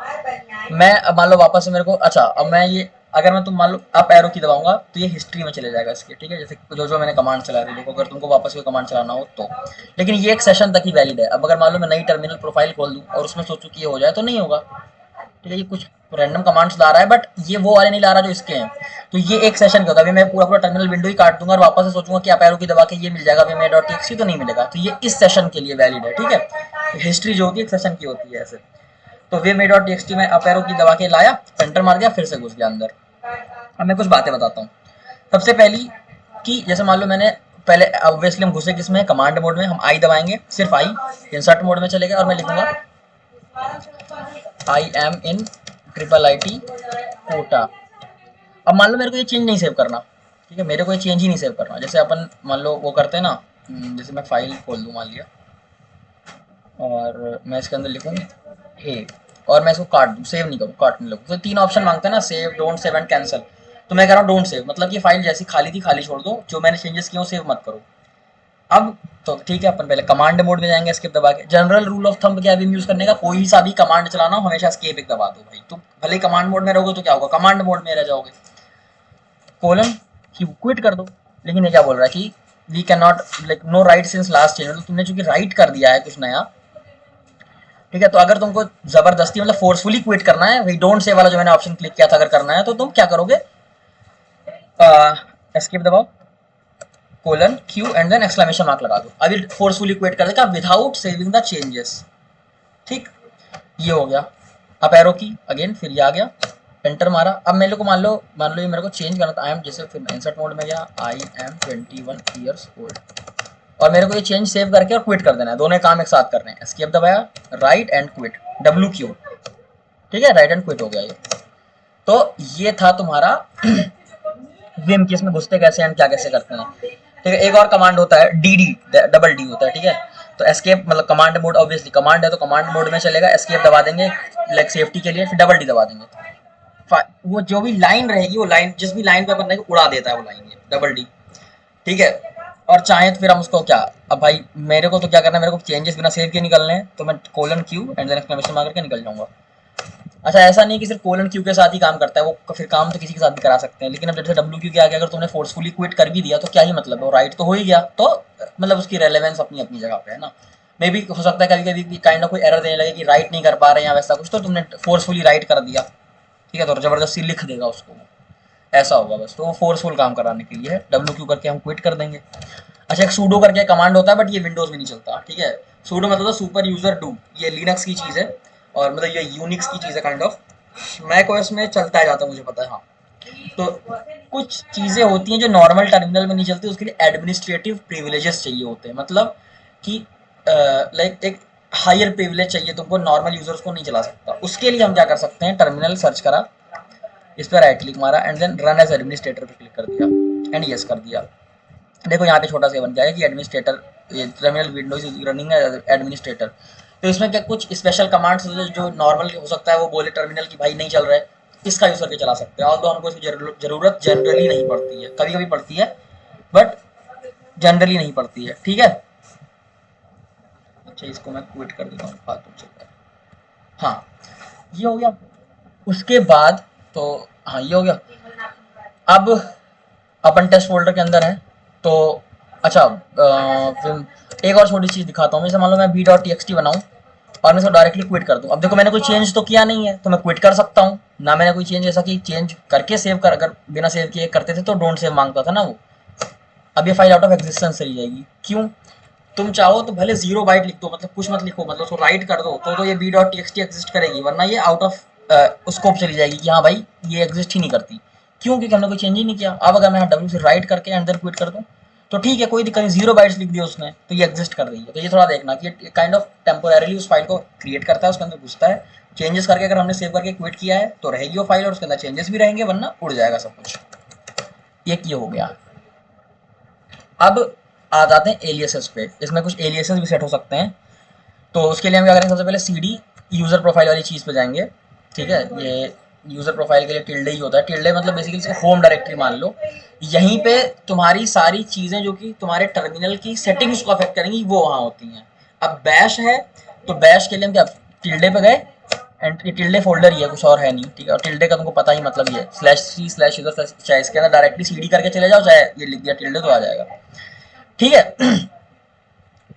S1: मैं अब मान लो वापस से मेरे को, अच्छा अब मैं ये, अगर मैं तुम मान लो अप एरो की दबाऊंगा तो ये हिस्ट्री में चले जाएगा इसके, ठीक है, जैसे जो मैंने कमांड चला दी, देखो अगर तुमको वापस कोई कमांड चलाना हो तो, लेकिन ये एक सेशन तक ही वैलिड है। अब अगर मान लो मैं नई टर्मिनल प्रोफाइल खोल दूँ और उसमें सोचूं कि ये हो जाए तो नहीं होगा, ठीक है। ये कुछ रैंडम कमांड्स ला रहा है, बट ये वो वाले नहीं ला रहा जो इसके हैं, तो ये एक सेशन का होता है। अभी मैं पूरा टर्मिनल विंडो ही काट दूंगा और वापस से सोचूंगा कि आप एरो की दबा के ये मिल जाएगा, अभी मैं .txt तो नहीं मिलेगा, तो ये इस सेशन के लिए वैलिड है, ठीक है। हिस्ट्री जो होती है एक सेशन की होती है ऐसे। तो वे मे .txt में अप एरो की दबा के लाया, एंटर मार दिया, फिर से घुस गया अंदर। अब मैं कुछ बातें बताता हूँ। सबसे पहली कि जैसे मान लो मैंने पहले, ऑब्वियसली हम घुसे किसमें, कमांड मोड में, हम आई दबाएंगे, सिर्फ आई, इंसर्ट मोड में चले गए और मैं लिखूंगा I am in IIIT Kota. अब मान लो मेरे को ये चेंज नहीं सेव करना, ठीक है, मेरे को ये चेंज ही नहीं सेव करना। जैसे अपन मान लो वो करते हैं ना, जैसे मैं फाइल खोल दूँ मान लिया और मैं इसके अंदर लिखूँ ए और मैं इसको काट दूँ, सेव नहीं करूँ, काटने लगूँ, तो 3 ऑप्शन मांगते हैं ना, save, don't save and cancel. तो मैं कह रहा हूँ डोंट सेव, मतलब ये फाइल जैसी खाली थी खाली छोड़ दो, जो मैंने चेंजेस किए वो सेव मत करो। अब तो ठीक है, अपन पहले कमांड मोड में जाएंगे एस्केप दबा के। जनरल रूल ऑफ थंब क्या है यूज करने का, कोई सा भी कमांड चलाना हो हमेशा एस्केप एक दबा दो भाई, तो भले कमांड मोड में रहोगे तो क्या होगा, कमांड मोड में रह जाओगे, कोलन क्विट कर दो। लेकिन ये क्या बोल रहा है कि we can not like no write since last change, मतलब तुमने चूंकि राइट कर दिया है कुछ नया, ठीक है। तो अगर तुमको जबरदस्ती मतलब फोर्सफुली क्विट करना है, वही डोंट सेव वाला जो मैंने ऑप्शन क्लिक किया था अगर करना है, तो तुम क्या करोगे, एस्केप दबाओ, colon Q and then exclamation mark लगा दो। अभी फोर्सफुली क्विट कर देगा विदाउट सेविंग द चेंजेस, ठीक, ये हो गया। अप एरो की अगेन, फिर ये आ गया, एंटर मारा। अब मेरे को मान लो ये मेरे को चेंज करना था, आई एम, जैसे फिर इंसर्ट मोड में गया, आई एम 21 ईयर्स ओल्ड, और मेरे को ये चेंज सेव करके और क्विट कर देना है, दोनों काम एक साथ करने हैं। एस्केप दबाया, राइट एंड क्विट, WQ, ठीक है, राइट एंड क्विट हो गया ये। तो ये था तुम्हारा विम की, इसमें घुसते कैसे एंड क्या कैसे करते हैं, ठीक है। एक और कमांड होता है DD, डबल D होता है, ठीक है। तो एस्केप मतलब कमांड मोड, ऑब्वियसली कमांड है तो कमांड मोड में चलेगा, एस्केप दबा देंगे लाइक सेफ्टी के लिए, फिर डबल D दबा देंगे, वो जो भी लाइन रहेगी, वो लाइन जिस भी लाइन पे अपन रहेगी उड़ा देता है वो लाइन, ये डबल D, ठीक है। और चाहे तो फिर हम उसको क्या, अब भाई मेरे को तो क्या करना है, मेरे को चेंजेस बिना सेव के निकलने हैं, तो मैं colon Q and then exclamation मार करके निकल जाऊंगा। अच्छा ऐसा नहीं कि सिर्फ कोलन Q के साथ ही काम करता है, वो फिर काम तो किसी के साथ भी करा सकते हैं, लेकिन अब जैसे WQ के आगे अगर तुमने फोर्सफुली क्विट कर भी दिया तो क्या ही मतलब है, वो राइट तो हो ही गया, तो मतलब उसकी रेलेवेंस अपनी अपनी जगह पे है ना। मे भी हो सकता है कभी कभी काइंड ऑफ कोई एरर देने लगे कि राइट नहीं कर पा रहे हैं या वैसा कुछ, तो तुमने फोर्सफुली राइट कर दिया, ठीक है, तो जबरदस्ती लिख देगा उसको, ऐसा होगा बस। तो वो फोर्सफुल काम कराने के लिए है, WQ करके हम क्विट कर देंगे। अच्छा एक सूडो करके कमांड होता है, बट ये विंडोज में नहीं चलता, ठीक है। सूडो मतलब सुपर यूजर डू, ये लिनक्स की चीज़ है, और मतलब ये यूनिक्स की चीज़ है काइंड ऑफ, मैक ओएस में चलता है जाता, मुझे पता है, हाँ। तो कुछ चीज़ें होती हैं जो नॉर्मल टर्मिनल में नहीं चलती, उसके लिए एडमिनिस्ट्रेटिव प्रिविलेजेस चाहिए होते हैं, मतलब कि लाइक एक हायर प्रिविलेज चाहिए तुमको, नॉर्मल यूजर्स को नहीं चला सकता। उसके लिए हम क्या कर सकते हैं, टर्मिनल सर्च करा, इस पर राइट क्लिक मारा and then run as administrator पे क्लिक कर दिया एंड यस कर दिया। देखो यहाँ पे छोटा सा बन गया है कि एडमिनिस्ट्रेटर, ये terminal Windows is running administrator. तो इसमें क्या कुछ स्पेशल कमांड्स जो नॉर्मल हो सकता है वो बोले टर्मिनल की भाई नहीं चल रहा है, इसका यूज करके चला सकते हैं, ऑल्दो हमको इसकी जरूरत जनरली नहीं पड़ती है, कभी कभी पड़ती है बट जनरली नहीं पड़ती है, ठीक है। अच्छा इसको मैं क्विट कर देता हूँ, फालतू चल रहा है। हाँ ये हो गया। उसके बाद तो हाँ ये हो गया। अब अपन टेस्ट फोल्डर के अंदर है तो अच्छा फिर एक और छोटी चीज़ दिखाता हूँ। जैसे मान लो मैं B dot T X T बनाऊँ और मैं इसको डायरेक्टली क्विट कर दूँ। अब देखो मैंने कोई चेंज तो किया नहीं है तो मैं क्विट कर सकता हूँ ना। मैंने कोई चेंज ऐसा कि चेंज करके सेव कर, अगर बिना सेव किए करते थे तो डोंट सेव मांगता था ना वो। अब ये फाइल आउट ऑफ एग्जिस्टेंस चली जाएगी। क्यों? तुम चाहो तो भले 0 बाइट लिख दो, मतलब कुछ मत लिखो, मतलब उसको राइट कर दो तो ये B dot T X T exist करेगी, वरना ये आउट ऑफ स्कोप चली जाएगी कि हाँ भाई ये एग्जिस्ट ही नहीं करती। क्यों? क्योंकि हमने कोई चेंज ही नहीं किया। अब अगर मैं डब्ल्यू से राइट करके एंड देन क्विट कर दूँ तो ठीक है, कोई दिक्कत नहीं, 0 बाइट्स लिख दिया उसने तो ये एग्जिस्ट कर रही है। तो ये थोड़ा देखना कि ये काइंड ऑफ टेम्पोररीली उस फाइल को क्रिएट करता है, उसके अंदर घुसता है, चेंजेस करके अगर हमने सेव करके क्विट किया है तो रहेगी वो फाइल और उसके अंदर चेंजेस भी रहेंगे, वरना उड़ जाएगा सब कुछ। ये हो गया। अब आ जाते हैं एलियासेस पे। इसमें कुछ एलियासेस भी सेट हो सकते हैं। तो उसके लिए हम क्या करेंगे, सबसे पहले सीडी यूज़र प्रोफाइल वाली चीज़ पे जाएंगे। ठीक है, ये यूज़र प्रोफाइल के लिए टिल्डे ही होता है। टिल्डे मतलब बेसिकली इसको होम डायरेक्टरी मान लो। यहीं पे तुम्हारी सारी चीज़ें जो कि तुम्हारे टर्मिनल की सेटिंग्स को अफेक्ट करेंगी वो वहाँ होती हैं। अब बैश है तो बैश के लिए हम क्या टिल्डे पे गए, एंड ये टिल्डे फोल्डर ही है, कुछ और है नहीं। ठीक है, और टिल्डे का तुमको पता ही मतलब ये /c/user, चाहे इसके अंदर डायरेक्टली सीडी करके चले जाओ, चाहे ये लिख दिया टिल्डे तो आ जाएगा। ठीक है।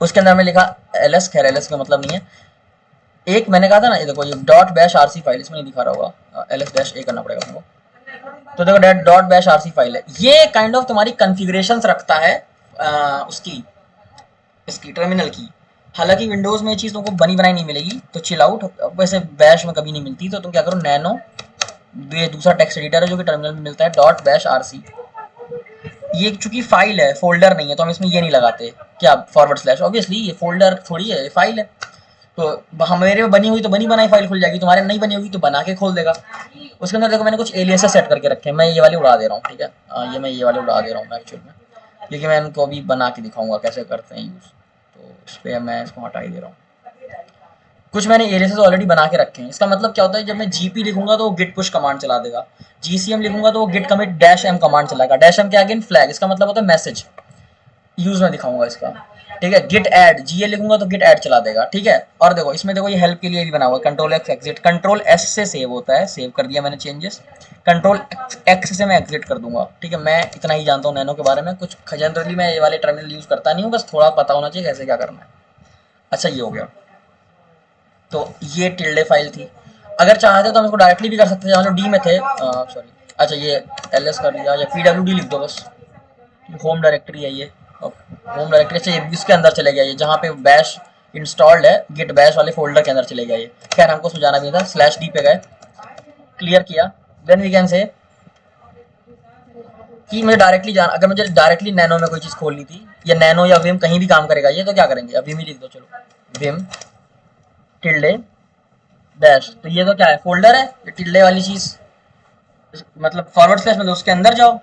S1: उसके अंदर हमने लिखा ls, खैर ls का मतलब नहीं है। एक मैंने कहा था ना, ये देखो ये डॉट बैश आरसी फाइल, इसमें नहीं दिखा रहा होगा, ls-a करना पड़ेगा तुमको। तो देखो डॉट बैश आरसी फाइल है, ये काइंड ऑफ तुम्हारी कॉन्फ़िगरेशंस रखता है उसकी, इसकी टर्मिनल की। हालांकि विंडोज में ये चीज़ तुमको बनी बनाई नहीं मिलेगी, तो चिल आउट। वैसे बैश में कभी नहीं मिलती, तो तुम क्या करो, नैनो, ये दूसरा टेक्स्ट एडिटर है जो कि टर्मिनल में मिलता है, डॉट बैश आरसी। ये चूंकि फाइल है, फोल्डर नहीं है, तो हम इसमें ये नहीं लगाते क्या /, ऑब्वियसली ये फोल्डर थोड़ी है, ये फाइल है। तो हमारे में बनी हुई तो बनी बनाई फाइल खुल जाएगी, तुम्हारे नहीं बनी होगी तो बना के खोल देगा। उसके अंदर देखो मैंने कुछ एलियासेस सेट करके रखे हैं, मैं ये वाले उड़ा दे रहा हूँ। ठीक है, ये वाले उड़ा दे रहा हूँ मैं एक्चुअल में, क्योंकि मैं इनको अभी बना के दिखाऊंगा कैसे करते हैं यूज़। तो इस पर मैं इसको हटा ही दे रहा हूँ। कुछ मैंने एलियासेस ऑलरेडी बना के रखे हैं। इसका मतलब क्या होता है, जब मैं जीपी लिखूंगा तो वो गिट पुश कमांड चला देगा, जीसीएम लिखूंगा तो वो गिट कमिट -m कमांड चलाएगा। -m क्या, अगेन फ्लैग, इसका मतलब होता है मैसेज। यूज में दिखाऊंगा इसका। ठीक है, गिट ऐड, जीएल लिखूंगा तो गिट ऐड चला देगा। ठीक है, और देखो इसमें देखो ये हेल्प के लिए भी बना हुआ है, Ctrl+X एग्जिट, Ctrl+S से सेव होता है, सेव कर दिया मैंने चेंजेस, Ctrl+X से मैं एग्जिट कर दूंगा। ठीक है, मैं इतना ही जानता हूँ नैनो के बारे में, कुछ जनरली मैं ये वाले टर्मिनल यूज करता नहीं हूँ, बस थोड़ा पता होना चाहिए कैसे क्या करना है। अच्छा ये हो गया। तो ये टिल्डे फाइल थी। अगर चाहते तो हम इसको डायरेक्टली भी कर सकते थे, हम लोग डी में थे, सॉरी। अच्छा ये ls कर दिया, या pwd लिख दो बस, होम डायरेक्टरी है ये, होम डायरेक्टरी। अच्छा ये इसके अंदर चले गया, ये जहाँ पे बैश इंस्टॉल्ड है, गिट बैश वाले फोल्डर के अंदर चले गया ये। खैर हमको समझाना भी था, /d पे गए, क्लियर किया, देन वी कैन से कि मुझे डायरेक्टली जाना, अगर मुझे डायरेक्टली नैनो में कोई चीज़ खोलनी थी, या नैनो या विम कहीं भी काम करेगा ये, तो क्या करेंगे, अब विम ही लिख दो, चलो विम टिल्डे डैश। तो ये तो क्या है, फोल्डर है, ये टिल्डे वाली चीज़, मतलब /, मतलब उसके अंदर जाओ,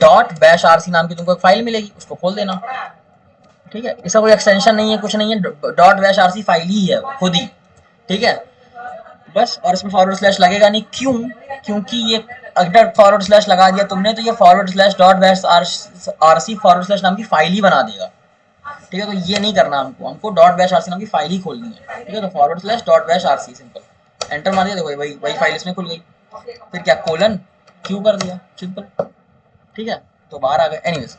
S1: डॉट बैश आरसी नाम की तुमको एक फाइल मिलेगी, उसको खोल देना। ठीक है, इसका कोई एक्सटेंशन नहीं है, कुछ नहीं है, डॉट बैश आरसी फाइल ही है खुद ही। ठीक है, बस। और इसमें // लगेगा नहीं, क्यों? क्योंकि ये अगर // लगा दिया तुमने तो ये // डॉट बैश आरसी // नाम की फाइल ही बना देगा। ठीक है, तो ये नहीं करना हमको डॉट बैश आरसी नाम की फाइल ही खोलनी है। ठीक है, तो // dot bash RC, simple, enter मार दिया, देखो वही फाइल इसमें खुल गई। फिर क्या, कोलन क्यों कर दिया, सिंपल। ठीक है, तो बाहर आ गए। एनीवेज,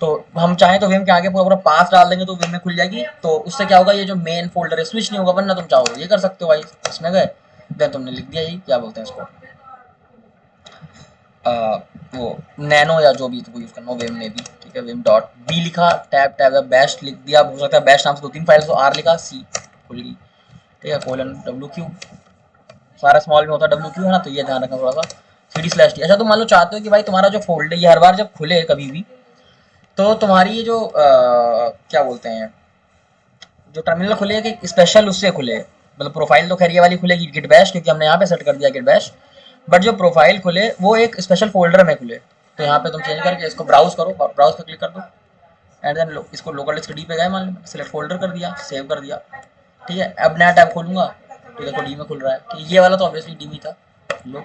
S1: तो हम चाहें तो विम के आगे पूरा पास डाल देंगे तो विम में खुल जाएगी। तो उससे क्या होगा, ये जो मेन फोल्डर है स्विच नहीं होगा, वरना तुम चाहो ये कर सकते हो भाई, इसमें गए, देन तुमने लिख दिया, ये क्या बोलते हैं इसको, वो नैनो या जो भी तुमको यूज करना हो विम में भी। ठीक है, विम डॉट बी लिखा, टैब बैश लिख दिया, हो सकता है बैश नाम से 2-3 फाइल, तो आर लिखा, सी खुल गई। ठीक है, कोलन WQ, सारा स्मॉल में होता है WQ है ना, तो ये ध्यान रखना थोड़ा सा, CD/D। अच्छा, तुम मान लो चाहते हो कि भाई तुम्हारा जो फोल्डर ये हर बार जब खुले कभी भी, तो तुम्हारी ये जो क्या बोलते हैं, जो टर्मिनल खुले कि स्पेशल उससे खुले, मतलब प्रोफाइल तो खैर ये वाली खुलेगी गिट बैश, क्योंकि हमने यहाँ पे सेट कर दिया गिट बैश, बट जो प्रोफाइल खुले वो एक स्पेशल फोल्डर में खुले। तो यहाँ पे तुम चेंज करके इसको ब्राउज करो, ब्राउज पे क्लिक कर दो, एंड देन इसको लोकल डिस्क डी पे गए, मान लो सिलेक्ट फोल्डर कर दिया, सेव कर दिया। ठीक है, अब नया टैब खोलूंगा तो देखो डी में खुल रहा है। ठीक, ये वाला तो ऑब्वियसली डी में था, लो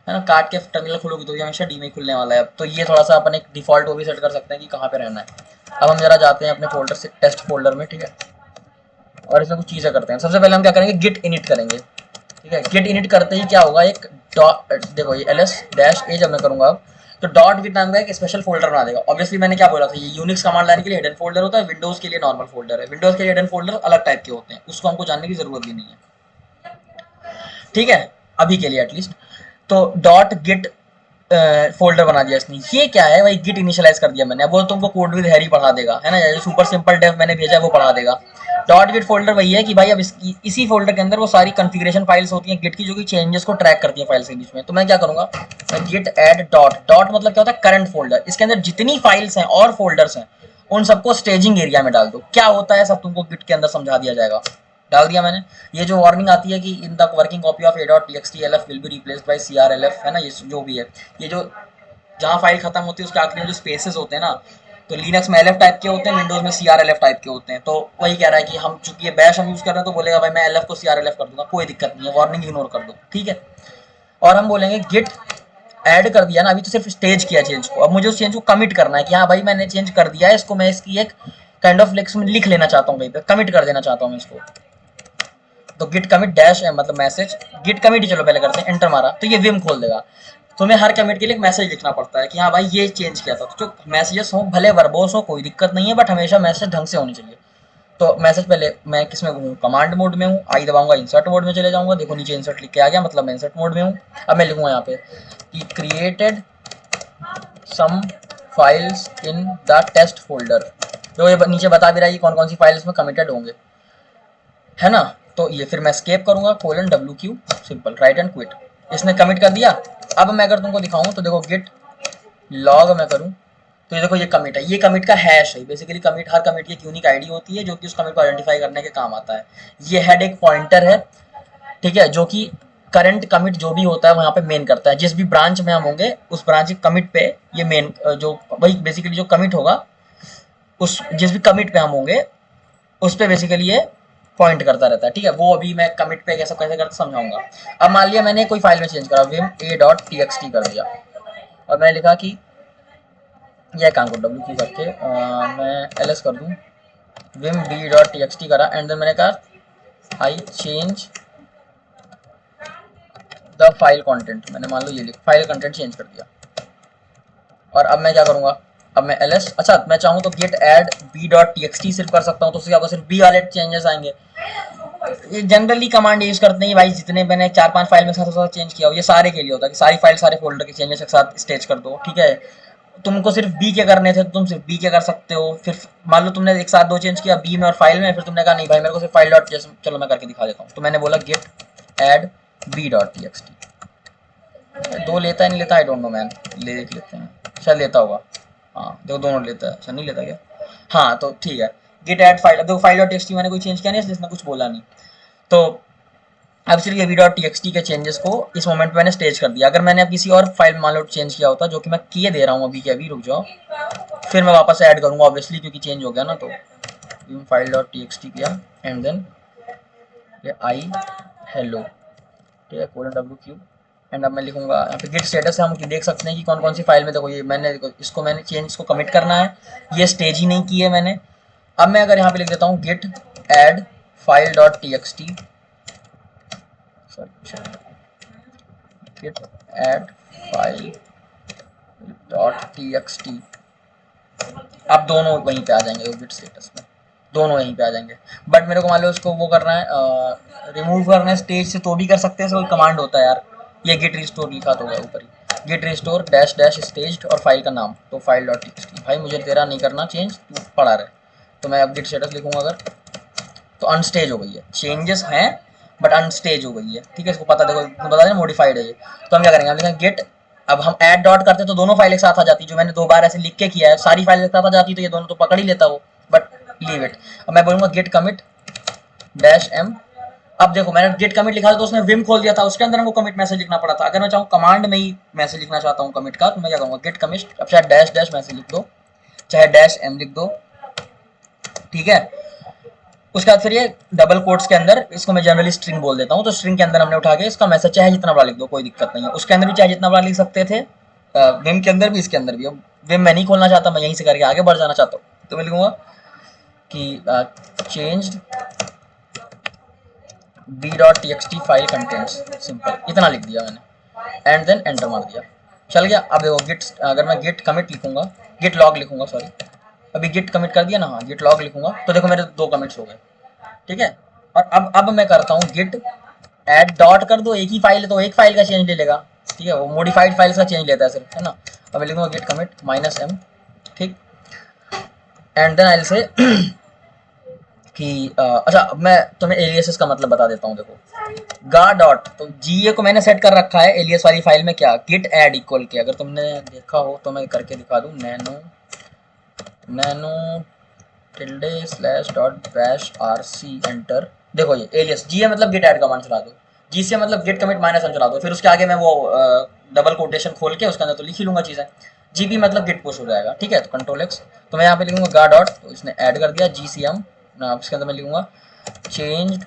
S1: है ना, काट के टर्मिनल खोलोगे तो ये हमेशा डी में खुलने वाला है। अब तो ये थोड़ा सा अपन एक डिफॉल्ट वो भी सेट कर सकते हैं कि कहाँ पे रहना है। अब हम जरा जाते हैं अपने फोल्डर से टेस्ट फोल्डर में। ठीक है, और इसमें कुछ चीज़ें करते हैं। सबसे पहले हम क्या करेंगे, गिट इनिट करेंगे। ठीक है, गिट इनिट करते ही क्या होगा, एक डॉट, देखो ये ls डैश a जब मैं करूँगा अब, तो डॉट गिट नाम का एक स्पेशल फोल्डर बना देगा। ऑब्वियसली मैंने क्या बोला था, ये यूनिक्स कमांड लाइन के लिए हिडन फोल्डर होता है, विंडोज़ के लिए नॉर्मल फोल्डर है। विंडोज़ के लिए हिडन फोल्डर अलग टाइप के होते हैं, उसको हमको जानने की जरूरत भी नहीं है। ठीक है, अभी के लिए एटलीस्ट। तो डॉट गिट फोल्डर बना दिया इसने। ये क्या है भाई, गिट इनिशियलाइज कर दिया मैंने। अब वो तुमको कोड विद हैरी पढ़ा देगा, है ना, या जो सुपर सिंपल डेव मैंने भेजा है वो पढ़ा देगा। डॉट गिट फोल्डर वही है कि भाई अब इसी फोल्डर के अंदर वो सारी कॉन्फ़िगरेशन फाइल्स होती हैं गिट की, जो कि चेंजेस को ट्रैक करती है फाइल्स के बीच में। तो मैं क्या करूंगा, मैं गिट ऐड डॉट, डॉट मतलब क्या होता है, करंट फोल्डर। इसके अंदर जितनी फाइल्स हैं और फोल्डर्स हैं उन सबको स्टेजिंग एरिया में डाल दो। क्या होता है सब तुमको गिट के अंदर समझा दिया जाएगा। डाल दिया मैंने। ये जो वार्निंग आती है कि in the working copy of a.txt elf will be replaced by crlf, है ना, ये जो भी है, ये जो जहाँ फाइल खत्म होती है उसके आखिरी में जो स्पेसेस होते हैं ना, तो लिनक्स में lf टाइप के होते हैं, विंडोज में crlf टाइप के होते हैं। तो वही कह रहा है कि हम चूंकि ये बैश हम यूज कर रहे हैं तो बोलेगा भाई मैं lf को crlf कर दूंगा, कोई दिक्कत नहीं है, वार्निंग इग्नोर कर दो। ठीक है, और हम बोलेंगे गिट ऐड कर दिया ना, अभी तो सिर्फ स्टेज किया चेंज को, अब मुझे उस चेंज को कमिट करना है कि हाँ भाई मैंने चेंज कर दिया है इसको, मैं इसकी एक काइंड ऑफ लिख लेना चाहता हूँ, कहीं पे कमिट कर देना चाहता हूँ मैं इसको। तो गिट कमिट डैश है मतलब मैसेज, गिट कमिट चलो पहले करते हैं, एंटर मारा तो ये विम खोल देगा। तुम्हें हर कमिट के लिए एक मैसेज लिखना पड़ता है कि हाँ भाई ये चेंज किया था। तो जो मैसेजेस हो भले वर्बोस हो कोई दिक्कत नहीं है, बट हमेशा मैसेज ढंग से होनी चाहिए। तो मैसेज पहले मैं किस में हूँ, कमांड मोड में हूँ, आई दबाऊंगा इंसर्ट मोड में चले जाऊंगा, देखो नीचे इंसर्ट लिख के आ गया, मतलब मैं इंसर्ट मोड में हूँ। अब मैं लिखूंगा यहाँ पे कि created some files in the test folder, जो ये नीचे बता भी रहा है कि कौन कौन सी फाइल्स में कमिटेड होंगे, है ना। तो ये फिर मैं स्केप करूंगा, colon WQ simple right and quit, इसने कमिट कर दिया। अब मैं अगर तुमको दिखाऊं तो देखो गिट लॉग मैं करूं तो ये देखो ये कमिट है, ये कमिट का हैश है। बेसिकली कमिट, हर कमिट की एक यूनिक आईडी होती है जो कि उस कमिट को आइडेंटिफाई करने के काम आता है। ये हेड एक पॉइंटर है, ठीक है, जो कि करंट कमिट जो भी होता है वहाँ पे मेन करता है। जिस भी ब्रांच में हम होंगे उस ब्रांच के कमिट पे ये मेन जो वही बेसिकली जो कमिट होगा उस जिस भी कमिट पे हम होंगे उस पे बेसिकली ये पॉइंट करता रहता है। ठीक है, वो अभी मैं कमिट पे कैसे कैसे करते समझाऊंगा। अब मान लिया मैंने कोई फाइल में चेंज करा, विम a.txt कर दिया और मैंने लिखा कि यह काम को WQ करके मैं ls कर दूं, विम b.txt करा एंड देन मैंने कहा I change the file content, मैंने मान लो ये लिख फाइल कंटेंट चेंज कर दिया। और अब मैं क्या करूंगा, अब मैं ls, अच्छा मैं चाहूँ तो गेट ऐड b.txt सिर्फ कर सकता हूँ, तो उससे आपको सिर्फ b वाले चेंजेस आएंगे। ये जनरली कमांड यूज करते हैं भाई, जितने मैंने 4-5 फाइल में साथ चेंज किया हो, ये सारे के लिए होता है कि सारी फाइल सारे फोल्डर के चेंजेस एक साथ स्टेज कर दो। ठीक है, तुमको सिर्फ बी के करने थे तो तुम सिर्फ बी के कर सकते हो। फिर मान लो तुमने एक साथ 2 चेंज किया बी में और फाइल में, फिर तुमने कहा नहीं भाई मेरे को सिर्फ फाइल डॉट चलो मैं करके दिखा देता हूँ, तो मैंने बोला गेट ऐड b.txt। 2 लेता है नहीं लेता, आई डोंट नो मैन, ले देख लेते हैं, शायद लेता होगा। हाँ देखो दोनों लेता है, अच्छा नहीं लेता क्या, हाँ तो ठीक है। गेट ऐड फाइल, देखो फाइल डॉट टेक्स्ट मैंने कोई चेंज किया नहीं इसलिए इसने कुछ बोला नहीं। तो अब सिर्फ ये v.txt के चेंजेस को इस मोमेंट पे मैंने स्टेज कर दिया। अगर मैंने अब किसी और फाइल मान लो चेंज किया होता, जो कि मैं किए दे रहा हूँ अभी के अभी, रुक जाओ, फिर मैं वापस ऐड करूँगा ऑब्वियसली क्योंकि चेंज हो गया ना। तो फाइल डॉट टी किया एंड देन ये आई हेलो, ठीक है, कोलन WQ एंड अब मैं लिखूंगा यहाँ पे गेट स्टेटस है, हम देख सकते हैं कि कौन कौन सी फाइल में, देखो ये मैंने इसको मैंने चेंज इसको कमिट करना है, ये स्टेज ही नहीं की है मैंने। अब मैं अगर यहाँ पे लिख देता हूँ git add file dot T git add file dot T, अब दोनों वहीं पे आ जाएंगे गेट स्टेटस में, दोनों यहीं पे आ जाएंगे। बट मेरे को मान लो उसको वो करना है रिमूव करना है स्टेज से, तो भी कर सकते हैं, कोई कमांड होता है यार, ये गेट रिस्टोर लिखा तो होगा ऊपर ही, git restore dash dash stage और फाइल का नाम तो फाइल डॉट टी। भाई मुझे तेरा नहीं करना चेंज, तू पढ़ा रहे, तो मैं अब गेट स्टेटस लिखूंगा अगर, तो अनस्टेज हो गई है, चेंजेस हैं बट अनस्टेज हो गई है। ठीक है, इसको पता देखो बता दें मॉडिफाइड है ये। तो हम क्या करेंगे, हम लिखेंगे गेट, अब हम ऐड डॉट करते तो दोनों फाइल एक साथ आ जाती, जो मैंने 2 बार ऐसे लिख के किया है, सारी फाइल एक साथ आ जाती तो ये दोनों तो पकड़ ही लेता वो, बट लीव इट। अब मैं बोलूंगा गेट कमिट डैश m। अब देखो मैंने गेट कमिट लिखा था तो उसने विम खोल दिया था, उसके अंदर हमको कमिट मैसेज लिखना पड़ा था। अगर मैं चाहूँ कमांड में ही मैसेज लिखना चाहता हूँ कमिट का, तो मैं क्या कहूँगा गेट कमिट, अब चाहे डैश डैश मैसेज लिख दो चाहे डैश m लिख दो, ठीक है। उसके बाद फिर ये डबल कोट्स के अंदर, इसको मैं जनरली स्ट्रिंग बोल देता हूँ, तो स्ट्रिंग के अंदर हमने उठा के इसका मैसेज चाहे जितना बड़ा लिख दो कोई दिक्कत नहीं है, उसके अंदर भी चाहे जितना बड़ा लिख सकते थे, विम के अंदर भी इसके अंदर भी। अब विम मैं नहीं खोलना चाहता, मैं यहीं से करके आगे बढ़ जाना चाहता हूँ, तो मैं लिखूंगा कि changed b.txt file contents, simple इतना लिख दिया मैंने एंड देन एंटर मार दिया, चल गया। अब देखो गिट, अगर मैं गिट कमिट लिखूंगा, गिट लॉग लिखूंगा सॉरी, अभी गिट कमिट कर दिया ना, हाँ गिट लॉग लिखूंगा तो देखो मेरे 2 कमिट्स हो गए, ठीक है। और अब मैं करता हूँ गिट ऐड डॉट कर दो, एक ही फाइल है तो एक फाइल का चेंज ले लेगा, ठीक है, वो मॉडिफाइड फाइल्स का चेंज लेता है सिर्फ, है ना। अब मैं लिखूंगा गिट कमिट -m, ठीक, and then I will say कि अच्छा अब मैं तुम्हें एलियासेस का मतलब बता देता हूँ। देखो गा डॉट, तो जीए को मैंने सेट कर रखा है एलियस वाली फाइल में, क्या गिट ऐड इक्वल के, अगर तुमने देखा हो तो मैं करके दिखा दूँ, nano tilde slash dot bash RC enter. देखो ये एलियस, जीए मतलब गिट ऐड कमांड चला दो, जीसी मतलब गिट कमिट -m चला दो, फिर उसके आगे मैं वो डबल कोटेशन खोल के उसके अंदर तो लिख ही लूंगा चीज़ें, जीपी मतलब गिट पुश हो जाएगा, ठीक है। तो कंट्रोल एक्स, तो मैं यहाँ पे लिखूंगा गा डॉट, तो इसने ऐड कर दिया जीसीएम, इसके अंदर मैं लिखूंगा चेंज,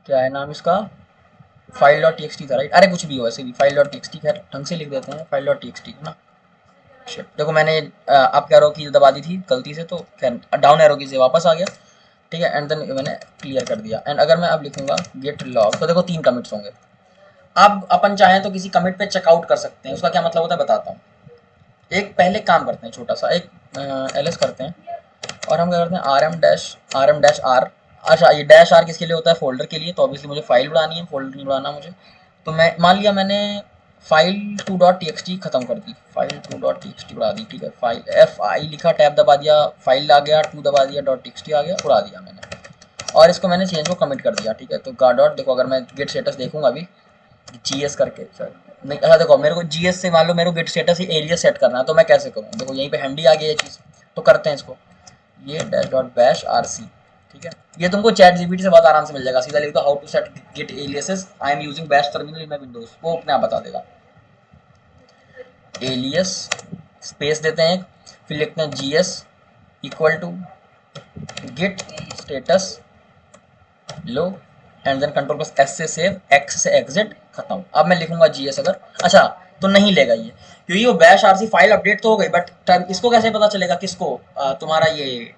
S1: क्या है नाम इसका, फाइल डॉट टीएक्सटी था राइट, अरे कुछ भी हो ऐसे भी फाइल डॉट टीएक्सटी, खैर ढंग से लिख देते हैं फाइल डॉट टीएक्सटी, है ना। शिट, देखो मैंने आप एरो की दबा दी थी गलती से, तो खैर डाउन एरो की से वापस आ गया, ठीक है, एंड देन मैंने क्लियर कर दिया। एंड अगर मैं अब लिखूंगा गेट लॉग, तो देखो 3 कमिट्स होंगे। अब अपन चाहें तो किसी कमिट पे चेकआउट कर सकते हैं, उसका क्या मतलब होता है बताता हूँ। एक पहले काम करते हैं छोटा सा, एक एलएस करते हैं और हम क्या करते हैं आर एम डैश आर। अच्छा ये डैश आर किसके लिए होता है, फोल्डर के लिए, तो ऑब्वियसली मुझे फाइल बढ़ानी है, फोल्डर नहीं बढ़ाना मुझे। तो मैं मान लिया मैंने फाइल 2.txt खत्म कर दी, फाइल 2.txt उड़ा दी, ठीक है, फाइल एफ आई लिखा, टैब दबा दिया, फाइल आ गया, 2 दबा दिया, .txt आ गया, उड़ा दिया मैंने, और इसको मैंने चेंज को कमिट कर दिया, ठीक है। तो गा डॉट, देखो अगर मैं गेट स्टेटस देखूंगा अभी जीएस करके, सर नहीं, अच्छा देखो मेरे को जीएस से मान लो मेरे को गेट स्टेटस ही एलियस सेट करना है, तो मैं कैसे करूँ, देखो यहीं पे हैंडी आ गई ये चीज़, तो करते हैं इसको, ये डैश डॉट बैश आरसी, ठीक है। ये तुमको चैट जीपीटी से बहुत आराम से मिल जाएगा, सीधा लिख दो how to set git aliases, I am using bash terminal in my Windows, वो अपने आप बता देगा। एलियस स्पेस देते हैं, फिर लिखते हैं GS equal to git status लो, and then control plus S से सेव, एक्स से एग्जिट, खत्म। अब मैं लिखूंगा जीएस अगर, अच्छा तो नहीं लेगा ये, क्योंकि वो बैश आरसी फाइल अपडेट तो हो गई, बट इसको कैसे पता चलेगा, किसको, तुम्हारा ये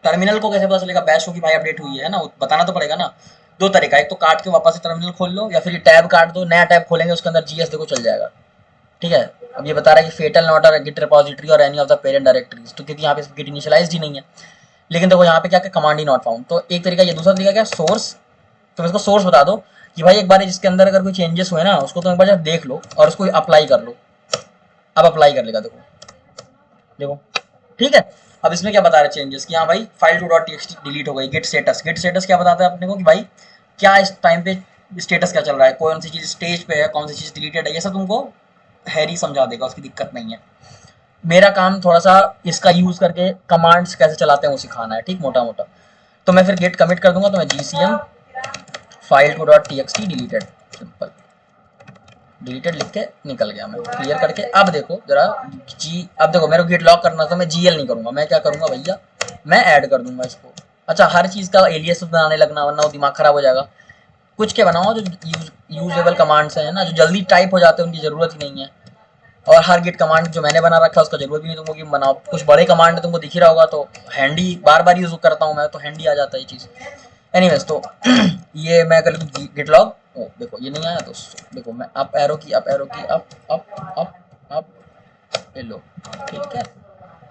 S1: टर्मिनल को कैसे पता चलेगा बैश हो कि भाई अपडेट हुई है ना, वो बताना तो पड़ेगा ना। 2 तरीका, एक तो काट के वापस से टर्मिनल खोल लो, या फिर ये टैब काट दो, नया टैब खोलेंगे उसके अंदर जीएस देखो चल जाएगा, ठीक है। अब ये बता रहा है कि fatal not a git repository or any of the parent directories, तो क्योंकि यहाँ पे गिट इनिशियलाइज्ड ही नहीं है, लेकिन देखो यहाँ पे क्या कमांड ही नॉट फाउंड, तो एक तरीका ये, दूसरा तरीका क्या सोर्स, तुम इसको सोर्स बता दो कि भाई एक बार जिसके अंदर अगर कोई चेंजेस हुए ना उसको तुम एक बार जब देख लो और उसको अप्लाई कर लो, अब अप्लाई कर लेगा, देखो देखो, ठीक है। अब इसमें क्या बता रहे चेंजेस कि हाँ भाई फाइल 2.txt डिलीट हो गई, गेट स्टेटस क्या बताता है अपने को कि भाई क्या इस टाइम पे स्टेटस क्या चल रहा है, कौन सी चीज़ स्टेज पे है, कौन सी चीज़ डिलीटेड है, ये सब तुमको हैरी समझा देगा, उसकी दिक्कत नहीं है। मेरा काम थोड़ा सा इसका यूज़ करके कमांड्स कैसे चलाते हैं वो सिखाना है, ठीक, मोटा मोटा। तो मैं फिर गेट कमिट कर दूंगा, तो मैं GCM file 2.txt deleted, simple deleted लिख के निकल गया मैं क्लियर करके। अब देखो जरा अब देखो मेरे को गेट लॉक करना, तो मैं जीएल नहीं करूंगा, मैं क्या करूंगा भैया, मैं ऐड कर दूंगा इसको। अच्छा हर चीज़ का एलियस बनाने लगना, वरना वो दिमाग खराब हो जाएगा। कुछ के बनाओ जो यूजेबल कमांड्स हैं ना, जो जल्दी टाइप हो जाते हैं, उनकी ज़रूरत ही नहीं है। और हर गिट कमांड जो मैंने बना रखा है उसका जरूरत भी नहीं तुमको कि बनाओ, कुछ बड़े कमांड तुमको दिख ही रहा होगा, तो हैंडी बार बार यूज करता हूँ मैं, तो हैंडी आ जाता है ये चीज़। एनीवेज तो ये मैं कर लूँ गिट लॉग, ओ देखो ये नहीं आया, तो देखो मैं अप एरो की अप अप अप अप ये लो, ठीक है।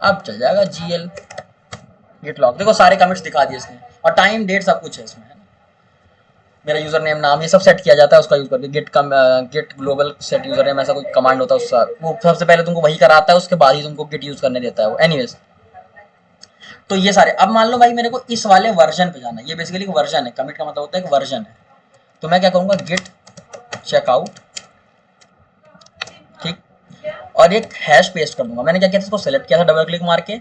S1: अब चल जाएगा जीएल गिट लॉग, देखो सारे कमेंट्स दिखा दिए इसमें, और टाइम डेट सब कुछ है इसमें, है ना। मेरा यूजर नेम नाम ये सब सेट किया जाता है उसका यूज करके, git global set user name ऐसा कोई कमांड होता है उसका, वो सबसे पहले तुमको वही कराता है, उसके बाद ही तुमको गिट यूज करने देता है वो। एनीवेज तो ये सारे, अब मान लो भाई मेरे को इस वाले वर्जन पे जाना है, ये बेसिकली एक वर्जन है, कमिट का मतलब होता है एक वर्जन है, तो मैं क्या करूंगा गेट चेकआउट, ठीक, और एक हैश पेस्ट कर दूंगा। मैंने क्या किया था, इसको सेलेक्ट किया था डबल क्लिक मार के,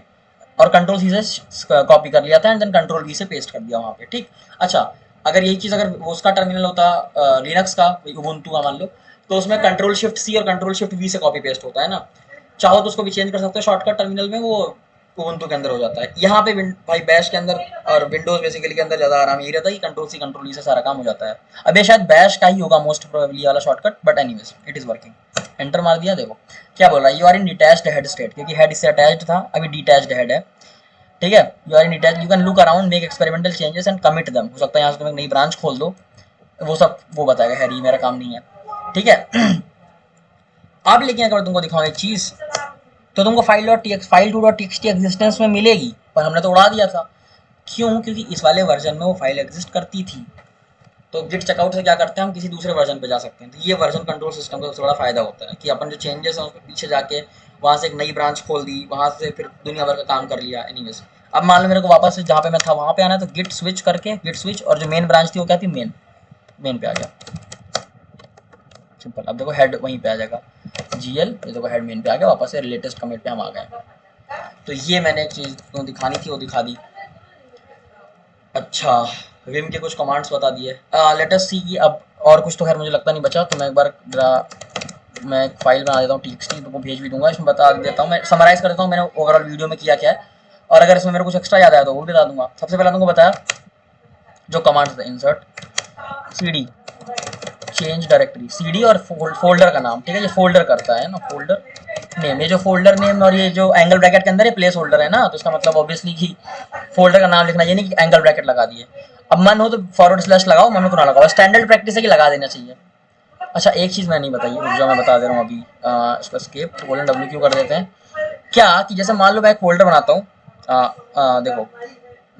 S1: और कंट्रोल सी से कॉपी कर लिया था, एंड देन कंट्रोल वी से पेस्ट कर दिया वहाँ पे, ठीक। अच्छा अगर यही चीज़ अगर उसका टर्मिनल होता लिनक्स का, उबुंटू का मान लो, तो उसमें कंट्रोल शिफ्ट सी और कंट्रोल शिफ्ट वी से कॉपी पेस्ट होता है ना, चाहो तो उसको भी चेंज कर सकते हो शॉर्टकट टर्मिनल में, वो उबुंटू के अंदर हो जाता है। यहाँ पे भाई बैश के अंदर और विंडोज बेसिकली के अंदर ज़्यादा आराम यही रहता है कि कंट्रोल सी कंट्रोल वी से सारा काम हो जाता है। अब ये शायद बैश का ही होगा मोस्ट प्रोबेबली वाला shortcut, but anyways it is working. Enter मार दिया, देखो क्या बोल रहा है, you are in detached head state, क्योंकि हेड इससे अटैच्ड था, अभी डिटैच्ड हेड है। ठीक है, you are in detail, you can look around, make experimental changes and commit them. हो सकता है यहाँ से तुम एक नई ब्रांच खोल दो, वो सब वो बताएगा, खैर ये मेरा काम नहीं है, ठीक है। अब लेकिन अगर तुमको दिखाऊं एक चीज, तो तुमको फाइल 2.txt एग्जिस्टेंस में मिलेगी, पर हमने तो उड़ा दिया था। क्यों? क्योंकि इस वाले वर्जन में वो फाइल एग्जिस्ट करती थी। तो गिट चेकआउट से क्या करते हैं, हम किसी दूसरे वर्जन पे जा सकते हैं। तो ये वर्जन कंट्रोल सिस्टम का सबसे बड़ा फायदा होता है कि अपन जो चेंजेस हैं उसके पीछे जाके वहां से एक नई ब्रांच खोल दी, वहां से फिर दुनिया भर का काम कर लिया। एनीवेज, अब मान लो मेरे को वापस से जहाँ पे मैं था वहां पे आना है, तो गिट स्विच करके, गिट स्विच, और जो मेन ब्रांच थी वो क्या थी, मेन पे आ गया, सिंपल। अब देखो हेड वहीं पे आ जाएगा, जीएल, ये देखो हेड मेन पे आ गया, वापस से लेटेस्ट कमिट पे हम आ गए। तो ये मैंने एक चीज तो दिखानी थी, वो दिखा दी। अच्छा, विम के कुछ कमांड्स बता दिए। लेट अस सी कि अब और कुछ तो खैर मुझे लगता नहीं बचा, तो मैं एक बार मैं एक फाइल बना देता हूँ txt, तो वो भेज भी दूंगा। इसमें बता देता हूँ, मैं समराइज कर देता हूँ मैंने ओवरऑल वीडियो में किया क्या है, और अगर इसमें मेरे को कुछ एक्स्ट्रा याद आया तो वो भी बता दूंगा। सबसे पहले तुमको बताया जो कमांड्स थे, insert cd, change directory, cd और फोल्डर का नाम, ठीक है, ये फोल्डर करता है ना, फोल्डर नेम, ये जो फोल्डर नेम और ये जो एंगल ब्रैकेट के अंदर ये प्लेस होल्डर है ना, तो इसका मतलब ऑब्वियसली कि फोल्डर का नाम लिखना, ये नहीं कि एंगल ब्रैकेट लगा दिए। अब मन हो तो फॉरवर्ड स्लैश लगाओ, मन हो तो ना लगाओ, स्टैंडर्ड प्रैक्टिस है कि लगा देना चाहिए। अच्छा, एक चीज मैं नहीं बताई, जो मैं बता दे रहा हूँ अभी, इसको स्केप कोलन डब्ल्यू क्यू कर देते हैं। क्या कि जैसे मान लो मैं एक फोल्डर बनाता हूँ, देखो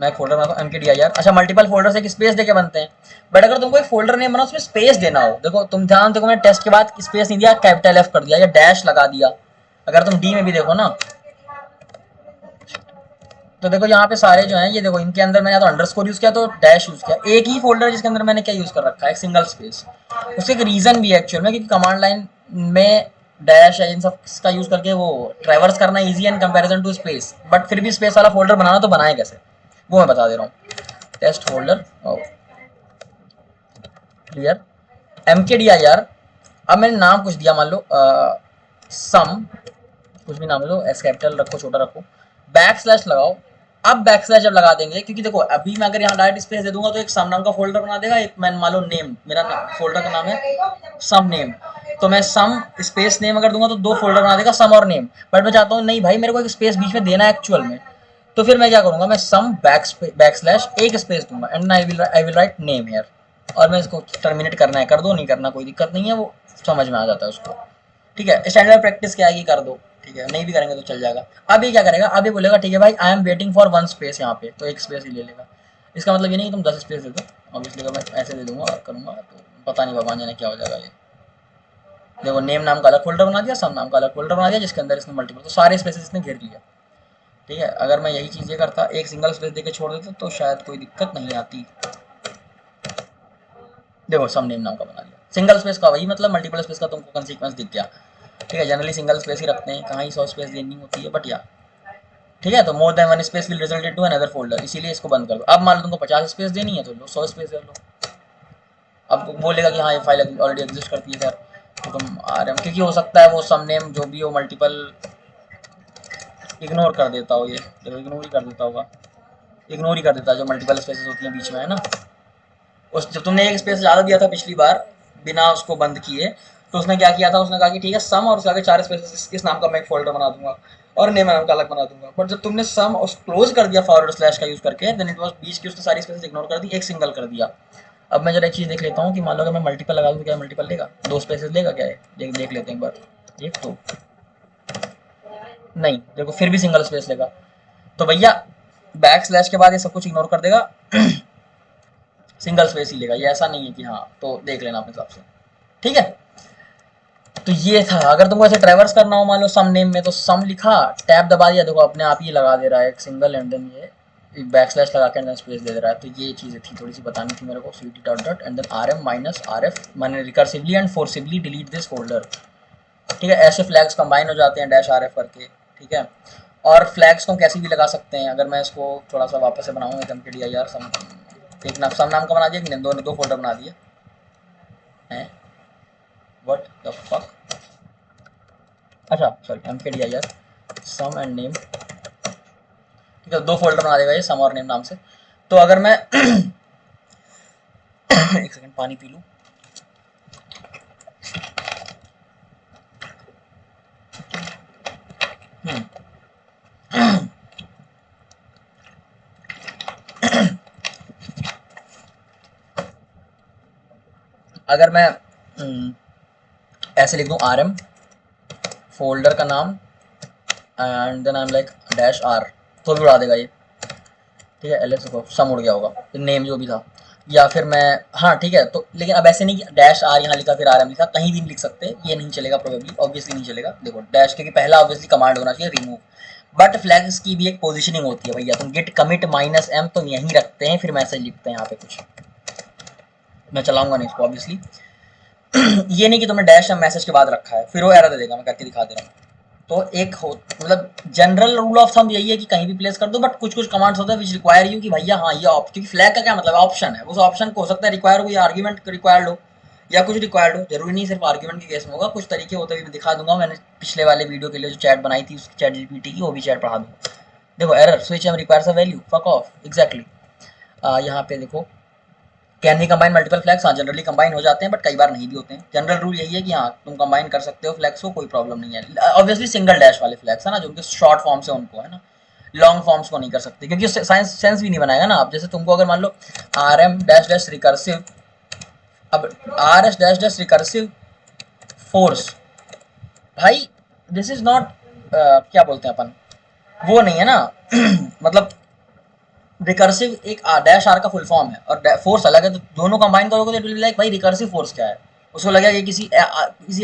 S1: मैं एक फोल्डर बनाता हूँ mkdir, अच्छा मल्टीपल फोल्डर से एक स्पेस देके बनते हैं, बट अगर तुमको एक फोल्डर नेम बना उसमें स्पेस देना हो, देखो तुम ध्यान देखो, मैंने टेस्ट के बाद स्पेस नहीं दिया, कैपिटल एफ कर दिया या डैश लगा दिया। अगर तुम डी में भी देखो ना, तो देखो यहाँ पे सारे जो हैं, ये देखो इनके अंदर मैंने या तो अंडरस्कोर यूज किया तो डैश यूज किया, एक ही फोल्डर जिसके अंदर मैंने क्या यूज कर रखा है, एक सिंगल स्पेस। उसके एक रीजन भी है एक्चुअल में, क्योंकि कमांड लाइन में डैश या इन सब का यूज करके वो ट्रैवर्स करना इजी है in comparison to space, but फिर भी स्पेस वाला फोल्डर बनाना तो बनाए कैसे, वो मैं बता दे रहा हूँ। टेस्ट फोल्डर क्लियर, mkdir, अब मैंने नाम कुछ दिया, मान लो सम, कुछ भी नाम दो, एस कैपिटल रखो, छोटा रखो, बैक स्लैश लगाओ। अब बैक स्लैश जब लगा देंगे, क्योंकि देखो अभी मैं अगर यहाँ डायरेक्ट स्पेस दे दूंगा तो एक सम नाम का फोल्डर बना देगा, एक मैं मान लो नेम, मेरा फोल्डर का नाम है सम नेम, तो मैं सम स्पेस नेम अगर दूंगा तो दो फोल्डर बना देगा, सम और नेम। बट मैं चाहता हूँ नहीं भाई, मेरे को एक स्पेस बीच में देना है एक्चुअल में, तो फिर मैं क्या करूंगा, मैं सम बैक स्लैश एक स्पेस दूंगा and I will write name here, और मैं इसको टर्मिनेट करना है कर दो, नहीं करना कोई दिक्कत नहीं है, वो समझ में आ जाता है उसको। ठीक है, स्टैंडर्ड प्रैक्टिस क्या है कि कर दो, ठीक है, नहीं भी करेंगे तो चल जाएगा। अब ये क्या करेगा, अब ये बोलेगा ठीक है भाई, I am waiting for one space, यहाँ पे तो एक स्पेस ही ले लेगा। इसका मतलब ये नहीं कि तुम 10 स्पेस दे दो, ऑब्वियसली अगर मैं ऐसे दे दूंगा और करूंगा तो पता नहीं भगवान जाने क्या हो जाएगा। ये देखो नेम नाम का अलग फोल्डर बना दिया, सम नाम का अलग फोल्डर बना दिया, जिसके अंदर इसने मल्टीपल, तो सारे स्पेसेस इसने घेर लिया। ठीक है, अगर मैं यही चीज़ ये करता, एक सिंगल स्पेस देके छोड़ देता, तो शायद कोई दिक्कत नहीं आती। देखो सम नेम नाम का बना दिया, सिंगल स्पेस का वही मतलब, मल्टीपल स्पेस का तुमको कंसीक्वेंस दिख गया। ठीक है, जनरली सिंगल स्पेस ही रखते हैं, कहाँ ही 100 स्पेस देनी होती है, बट या ठीक है, तो more than one space will result into another folder, इसीलिए इसको बंद कर दो। अब मान लो तुमको 50 स्पेस देनी है तो लो 100 स्पेस दे लो। अब बोलेगा कि हाँ ये फाइल ऑलरेडी एग्जिस्ट करती है, सर तो तुम आरएम, क्योंकि हो सकता है वो सम नेम जो भी हो मल्टीपल इग्नोर कर देता हो, ये देखो इग्नोर ही कर देता होगा, इग्नोर ही कर देता है जो मल्टीपल स्पेसेस होती हैं बीच में, है ना। उस जब तुमने एक स्पेस ज़्यादा दिया था पिछली बार बिना उसको बंद किए, तो उसने क्या किया था, उसने कहा कि ठीक है सम और उसके आगे 4 स्पेसेस, इस नाम का मैं एक फोल्डर बना दूंगा और नेम नाम का अलग बना दूंगा। बट जब तुमने सम और क्लोज कर दिया फॉरवर्ड स्लैश का यूज करके, देन इट वाज बीच की उसने सारी स्पेसेस इग्नोर कर दी, एक सिंगल कर दिया। अब मैं जरा एक चीज़ देख लेता हूँ कि मान लो अगर मैं मल्टीपल लगा दूँ, क्या मल्टीपल लेगा, 2 स्पेसेस लेगा क्या है, देख लेते हैं एक बार। एक तो नहीं, देखो फिर भी सिंगल स्पेस लेगा, तो भैया बैक स्लैश के बाद ये सब कुछ इग्नोर कर देगा, सिंगल स्पेस ही लेगा, ये ऐसा नहीं है कि हाँ, तो देख लेना अपने हिसाब से। ठीक है, तो ये था। अगर तुमको ऐसे ट्रैवर्स करना हो मान लो सम नेम में, तो सम लिखा, टैब दबा दिया, देखो अपने आप ही लगा दे रहा है एक सिंगल, एंड देन ये एक बैक स्लैश लगा के एंड स्पेस दे रहा है। तो ये चीज़ें थी, थोड़ी सी बतानी थी मेरे को, cd dot dot and then rm minus rf, मैंने recursively and forcibly delete this folder. ठीक है, ऐसे फ्लैग्स कंबाइन हो जाते हैं डैश rf करके। ठीक है, और फ्लैग्स को कैसे भी लगा सकते हैं, अगर मैं इसको थोड़ा सा वापस से बनाऊँ, एक mkdir सम, एक नाम सम नाम का बना दिया कि दो फोल्डर बना दिए हैं, व्हाट द फक। अच्छा sorry, mkdir some and name, ठीक है, 2 फोल्डर बना देगा ये, सम और नेम नाम से। तो अगर मैं एक सेकंड पानी पी लूँ। अगर मैं ऐसे लिख दूँ RM फोल्डर का नाम and then I am like dash R, तो भी उड़ा देगा ये, ठीक है। LS को सम उड़ गया होगा, नेम जो भी था। या फिर मैं, हाँ ठीक है, तो लेकिन अब ऐसे नहीं कि डैश R यहाँ लिखा फिर RM लिखा, कहीं भी नहीं लिख सकते, ये नहीं चलेगा प्रोबेबली, ऑब्वियसली नहीं चलेगा। देखो डैश, क्योंकि पहला ऑब्वियसली कमांड होना चाहिए रिमूव, बट फ्लैग्स की भी एक पोजीशनिंग होती है भैया। तुम गिट कमिट -m तो यहीं रखते हैं, फिर मैसेज लिखते हैं यहाँ पे कुछ, मैं चलाऊंगा नहीं इसको ऑब्वियसली। ये नहीं कि तुमने डैश m मैसेज के बाद रखा है, फिर वो एरर दे देगा, मैं करके दिखा दे रहा हूँ। तो एक हो, मतलब जनरल रूल ऑफ थंब यही है कि कहीं भी प्लेस कर दो, बट कुछ कुछ कमांड्स होते हैं विच रिक्वायर यू कि भैया हाँ ये क्योंकि फ्लैग का क्या मतलब है, ऑप्शन है, उस ऑप्शन को हो सकता है रिक्वायर हो या आर्ग्यूमेंट रिक्वायर्ड हो या कुछ रिक्वायर्ड हो, जरूरी नहीं सिर्फ आर्ग्यूमेंट के केस में होगा, कुछ तरीके होते हुए मैं दिखा दूंगा। मैंने पिछले वाले वीडियो के लिए जो चैट बनाई थी उस चैट जीपीटी की, वो भी चैट पढ़ा दूंगा। देखो error switch M requires a value, fuck off, exactly. यहाँ पे देखो can we combine multiple flags, हाँ जनरली कंबाइन हो जाते हैं, बट कई बार नहीं भी होते हैं। जनरल रूल यही है कि हाँ तुम कंबाइन कर सकते हो फ्लैग्स को, कोई प्रॉब्लम नहीं है। ऑब्वियसली सिंगल डैश वाले फ्लैग्स है ना, जो उनके शॉर्ट फॉर्म से उनको है ना, लॉन्ग फॉर्म्स को नहीं कर सकते, क्योंकि साइंस सेंस भी नहीं बनाएगा ना। अब जैसे तुमको अगर मान लो RM डैश डैश रिकर्सिव, अब RS dash dash recursive force, भाई दिस इज नॉट, क्या बोलते हैं अपन, वो नहीं है ना। मतलब रिकर्सिव एक डैश आर का फुल फॉर्म है और फोर्स अलग है, तो दोनों कंबाइन करोगे तो इट विल बी लाइक भाई रिकर्सिव फोर्स क्या है, उसको लगेगा ये किसी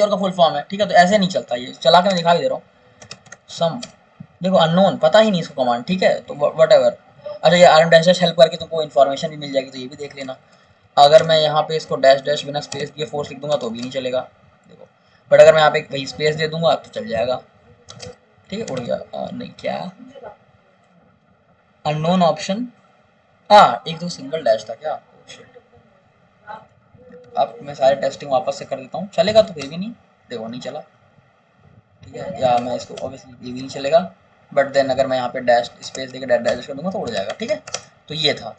S1: और का फुल फॉर्म है, ठीक है। तो ऐसे नहीं चलता, ये चला के मैं दिखा भी दे रहा हूँ। सम देखो अननोन, पता ही नहीं इसको कमांड, ठीक है, तो वट एवर। अच्छा ये RM डैश डैश हेल्प करके तुमको इन्फॉर्मेशन भी मिल जाएगी, तो ये भी देख लेना। अगर मैं यहाँ पे इसको डैश डैश बिना स्पेस दिए फोर्स लिख दूंगा तो भी नहीं चलेगा, देखो। बट अगर मैं यहाँ पे वही स्पेस दे दूंगा तो चल जाएगा, ठीक है। उड़ गया, नहीं क्या अननोन ऑप्शन, हाँ एक दो सिंगल डैश था क्या, शिट। अब मैं सारे टेस्टिंग वापस से कर देता हूँ, चलेगा तो फिर भी नहीं, देखो नहीं चला, ठीक है। या मैं इसको ऑब्वियसली ये भी नहीं चलेगा, बट देन अगर मैं यहाँ पे डैश स्पेस देकर डैश डैश कर दूंगा तो उड़ जाएगा, ठीक है। तो ये था।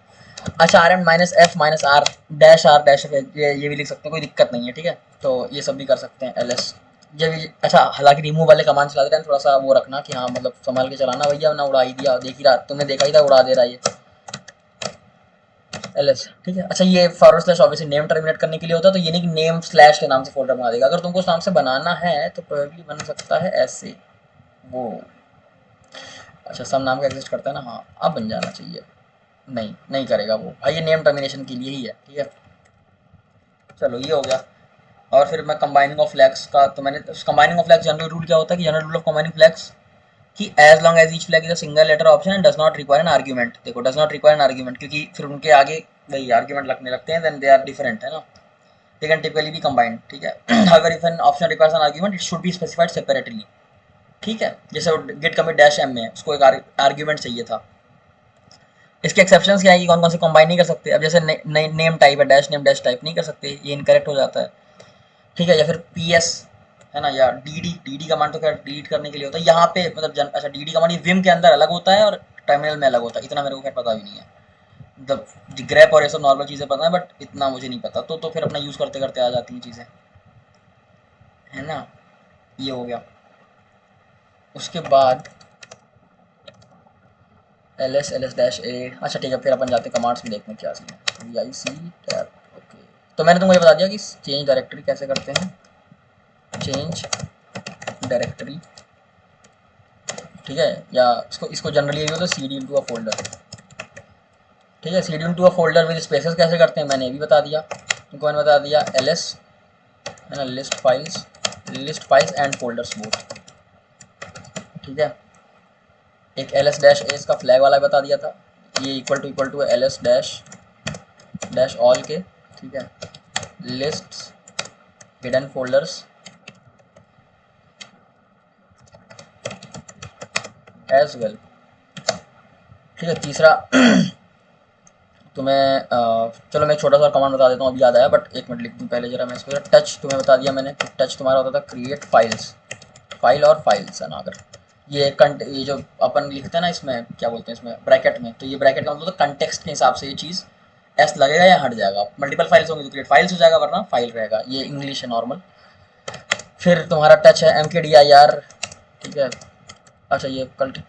S1: अच्छा RM -F -R dash R dash ये भी लिख सकते हैं, कोई दिक्कत नहीं है, ठीक है। तो ये सब भी कर सकते हैं LS जब अच्छा, हालांकि रिमूव वाले कमांड चलाते टाइम थोड़ा सा वो रखना कि हाँ मतलब संभाल के चलाना भैया, ना उड़ा ही दिया, देख ही रहा, तुमने देखा ही था उड़ा दे रहा है ये LS, ठीक है। अच्छा ये forward slash obviously name terminate करने के लिए होता है, तो ये नहीं कि नेम स्लैश के नाम से फोल्डर बना देगा, अगर तुमको उस नाम से बनाना है तो प्रोबेबली बन सकता है ऐसे, वो अच्छा सम नाम का एग्जिस्ट करता है ना, हाँ अब बन जाना चाहिए, नहीं नहीं करेगा वो भाई, ये नेम टर्मिनेशन के लिए ही है, ठीक है। चलो ये हो गया। और फिर मैं कंबाइनिंग ऑफ फ्लैग्स का, तो मैंने combining of flags general rule क्या होता है कि general rule of combining flags कि as long as each flag is a single letter option and does not require an argument, देखो does not require an argument, क्योंकि फिर उनके आगे वही आर्ग्यूमेंट लगने लगते हैं, देन दे आर डिफरेंट है ना, they can typically B combined, ठीक है। अगर if an option requires an argument it should be specified separately, ठीक है। जैसे गेट कमिट डैश m में उसको एक आर्ग्यूमेंट चाहिए था। इसके एक्सेप्शंस क्या है कि कौन कौन से कंबाइन नहीं कर सकते, अब जैसे नेम टाइप है डैश नेम डैश टाइप नहीं कर सकते, ये इनकरेक्ट हो जाता है, ठीक है। या फिर PS है ना, या डी कमांड तो क्या डिलीट करने के लिए होता है यहाँ पे, मतलब अच्छा डी कमांड ये विम के अंदर अलग होता है और टर्मिनल में अलग होता है, इतना मेरे को खैर पता भी नहीं है, मतलब ग्रेप और ये सब नॉर्मल चीज़ें पता है, बट इतना मुझे नहीं पता, तो फिर अपना यूज़ करते करते आ जाती हैं चीज़ें, है ना। ये हो गया। उसके बाद LS डैश A, अच्छा ठीक है, फिर अपन जाते कमांड्स में देखते हैं क्या सीन है। VIC tab, okay. तो मैंने तुमको ये बता दिया कि चेंज डायरेक्टरी कैसे करते हैं, चेंज डायरेक्टरी, ठीक है। या इसको जनरली ये होता है CD इनटू अ फोल्डर, ठीक है। CD into a folder with spaces कैसे करते हैं मैंने ये भी बता दिया तुमको, मैंने बता दिया LS है ना, list files and folders both, ठीक है। एक LS डैश A इसका फ्लैग वाला बता दिया था, ये equal to LS dash all के, ठीक है। Lists hidden folders as well, ठीक है। तीसरा तुम्हें चलो मैं एक छोटा सा कमांड बता देता हूँ, अभी याद आया, बट एक मिनट लिख दूँ पहले जरा मैं इसको। टच तुम्हें बता दिया मैंने कि टच तुम्हारा होता था क्रिएट फाइल और फाइल्स है ना, अगर ये जो अपन लिखते हैं ना इसमें क्या बोलते हैं इसमें ब्रैकेट में, तो ये ब्रैकेट का मतलब तो कंटेक्स्ट के हिसाब से ये चीज़ एस लगेगा या हट जाएगा, मल्टीपल फाइल्स होंगी तो क्रिएट फाइल्स हो जाएगा, वरना फाइल रहेगा, ये इंग्लिश है नॉर्मल। फिर तुम्हारा टच है MKDIR, ठीक है। अच्छा ये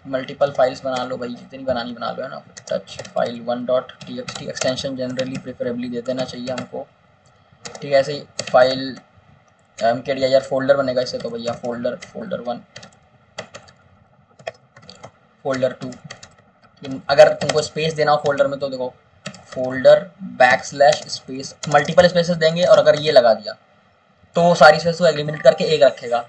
S1: मल्टीपल फाइल्स बना लो भाई, जितनी बनानी बना लो है ना। Touch file 1.txt extension generally preferably दे देना चाहिए हमको, ठीक है। ऐसे ही फाइल mkdir फोल्डर बनेगा इससे, तो भैया फोल्डर 1 फोल्डर 2। अगर तुमको स्पेस देना हो फोल्डर में तो देखो folder backslash space, multiple spaces देंगे और अगर ये लगा दिया तो सारी स्पेस को एलिमिनेट करके एक रखेगा।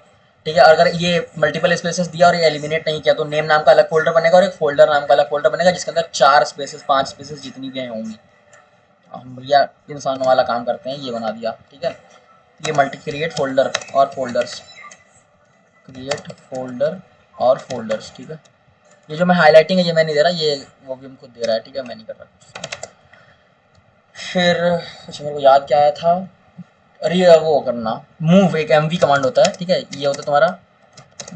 S1: ठीक है, अगर ये मल्टीपल स्पेसेस दिया और ये एलिमिनेट नहीं किया तो नेम नाम का अलग फोल्डर बनेगा और एक फोल्डर नाम का अलग फोल्डर बनेगा जिसके अंदर 4 स्पेसेस 5 स्पेसेस जितनी भी होंगी। हम भैया इंसान वाला काम करते हैं, ये बना दिया। ठीक है, ये मल्टी क्रिएट फोल्डर और फोल्डर्स, क्रिएट फोल्डर और फोल्डर्स। ठीक है, ये जो मैं हाईलाइटिंग है ये मैं नहीं दे रहा, ये वो भी हमको दे रहा है। ठीक है, मैं नहीं कर रहा कुछ। फिर कुछ मेरे को याद क्या आया था, अरे वो करना मूव, एक एमवी कमांड होता है। ठीक है, ये होता है तुम्हारा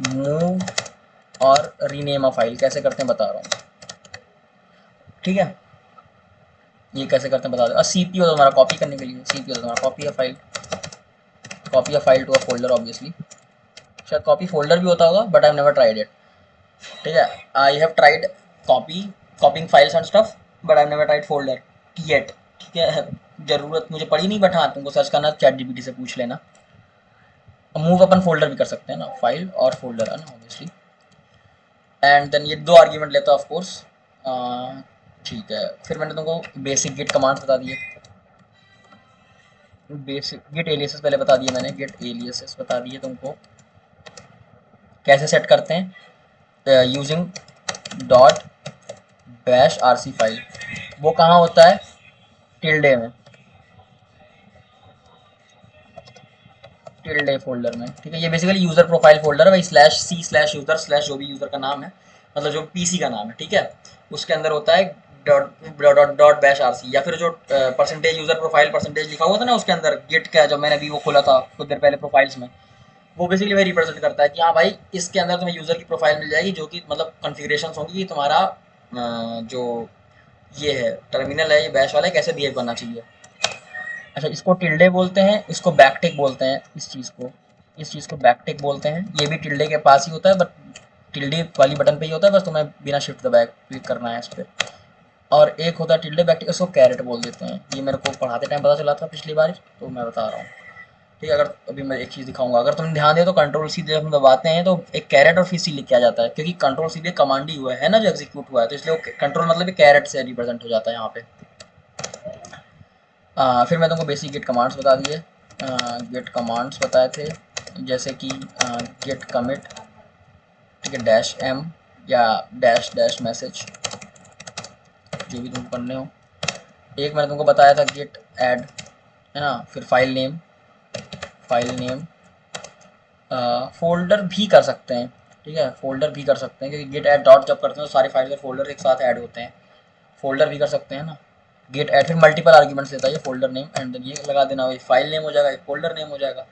S1: मूव और रीनेम अ फाइल। कैसे करते हैं बता रहा हूँ। ठीक है, ये कैसे करते हैं बता दो। सीपी होता है तुम्हारा कॉपी करने के लिए, सीपी होता है तुम्हारा copy a file, copy a file to a folder obviously. शायद कॉपी फोल्डर भी होता होगा but I have never tried it. ठीक है, I have tried copying files and stuff but I have never tried folder yet. ठीक है, जरूरत मुझे पड़ी नहीं, बट हाँ तुमको सर्च करना चैट जीपीटी से पूछ लेना। मूव अपन फोल्डर भी कर सकते हैं ना, फाइल और फोल्डर है ना ऑब्वियसली। एंड देन ये 2 आर्ग्यूमेंट लेता है ऑफ कोर्स। ठीक है, फिर मैंने तुमको बेसिक गिट कमांड्स बता दिए, बेसिक गिट एलियासेस पहले बता दिए मैंने, गिट एलियासेस बता दिए तुमको कैसे सेट करते हैं using dot bash RC file. वो कहाँ होता है, टिल्डे में, टिल्डे फोल्डर में। ठीक है, ये बेसिकली यूजर प्रोफाइल फोल्डर है भाई, slash C slash user slash जो भी यूजर का नाम है, मतलब जो पीसी का नाम है। ठीक है, उसके अंदर होता है डॉट बैश आरसी, या फिर जो परसेंटेज यूजर प्रोफाइल परसेंटेज लिखा हुआ था ना उसके अंदर गिट का, जब मैंने अभी वो खोला था कुछ देर पहले प्रोफाइल्स में, वो बेसिकली वही रिप्रेजेंट करता है कि हाँ भाई इसके अंदर तुम्हें यूजर की प्रोफाइल मिल जाएगी जो कि मतलब कॉन्फ़िगरेशंस होंगी कि तुम्हारा जो ये है टर्मिनल है ये बैश वाला है कैसे बिहेव करना चाहिए। अच्छा, इसको टिल्डे बोलते हैं, इसको बैकटिक बोलते हैं, इस चीज़ को बैकटिक बोलते हैं। ये भी टिल्डे के पास ही होता है बट टिल्डे वाली बटन पे ही होता है, बस तुम्हें बिना शिफ्ट दबाए क्लिक करना है इस पर। और एक होता है टिल्डे बैकटिक, इसको कैरेट बोल देते हैं। ये मेरे को पढ़ाते टाइम पता चला था पिछली बार, तो मैं बता रहा हूँ। ठीक है, अगर अभी मैं एक चीज़ दिखाऊंगा, अगर तुम ध्यान दे तो कंट्रोल सी जब हम दबाते हैं तो एक कैरेट और फिर सी लिख के आ जाता है, क्योंकि कंट्रोल सी भी कमांड ही हुआ है ना जो एग्जीक्यूट हुआ है, तो इसलिए कंट्रोल मतलब कैरेट से रिप्रेजेंट हो जाता है यहाँ पे। फिर मैं तुमको बेसिक गेट कमांड्स बता दिए, गेट कमांड्स बताए थे, जैसे कि गेट कमिट, ठीक है, डैश एम या डैश डैश मैसेज, जो भी तुमको करने हो। एक मैंने तुमको बताया था गेट ऐड, है ना। फिर फाइल नेम फोल्डर भी कर सकते हैं। ठीक है, फोल्डर भी कर सकते हैं क्योंकि गेट ऐड डॉट जब करते हैं तो सारे फाइल के फोल्डर एक साथ ऐड होते हैं। फोल्डर भी कर सकते हैं ना, गेट ऐड फिर मल्टीपल आर्ग्यूमेंट्स लेता है ये फोल्डर नेम, एंड देन ये लगा देना, वही फाइल नेम हो जाएगा, एक फोल्डर नेम हो जाएगा।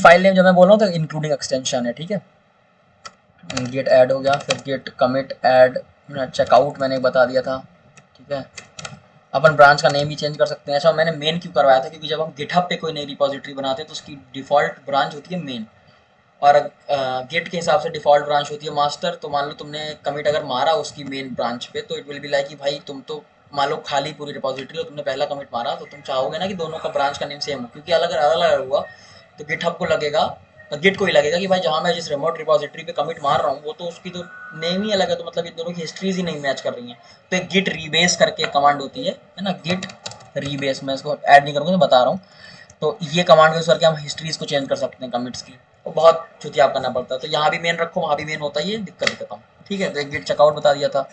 S1: फाइल नेम जब मैं बोल रहा हूँ तो इंक्लूडिंग एक्सटेंशन है। ठीक है, गेट ऐड हो गया, फिर गेट कमिट ऐड, चेकआउट मैंने बता दिया था। ठीक है, अपन ब्रांच का नेम भी चेंज कर सकते हैं। ऐसा मैंने मेन क्यों करवाया था, क्योंकि जब हम गिटहब पे कोई नई रिपोजिटरी बनाते हैं तो उसकी डिफ़ॉल्ट ब्रांच होती है मेन, और गिट के हिसाब से डिफ़ॉल्ट ब्रांच होती है मास्टर। तो मान लो तुमने कमिट अगर मारा उसकी मेन ब्रांच पे, तो इट विल बी लाइक कि भाई तुम तो मान लो खाली पूरी रिपोजिटरी और तुमने पहला कमिट मारा, तो तुम चाहोगे ना कि दोनों का ब्रांच का नेम सेम हो, क्योंकि अलग अलग हुआ तो गिटहब को लगेगा, गिट को ही लगेगा कि भाई जहाँ मैं जिस रिमोट रिपोजिटरी पे कमिट मार रहा हूँ वो तो उसकी तो नेम ही अलग है, तो मतलब इन दोनों की हिस्ट्रीज ही नहीं मैच कर रही हैं। तो एक गिट रीबेस करके कमांड होती है ना, गिट रीबेस, मैं इसको ऐड नहीं करूँगा तो बता रहा हूँ। तो ये कमांड यूज करके हम हिस्ट्रीज को चेंज कर सकते हैं कमिट्स की, और बहुत चुतियाब करना पड़ता है। तो यहाँ भी मेन रखो वहाँ भी मेन होता है, ये दिक्कत ही खत्म। ठीक है, तो एक गिट चेकआउट बता दिया था,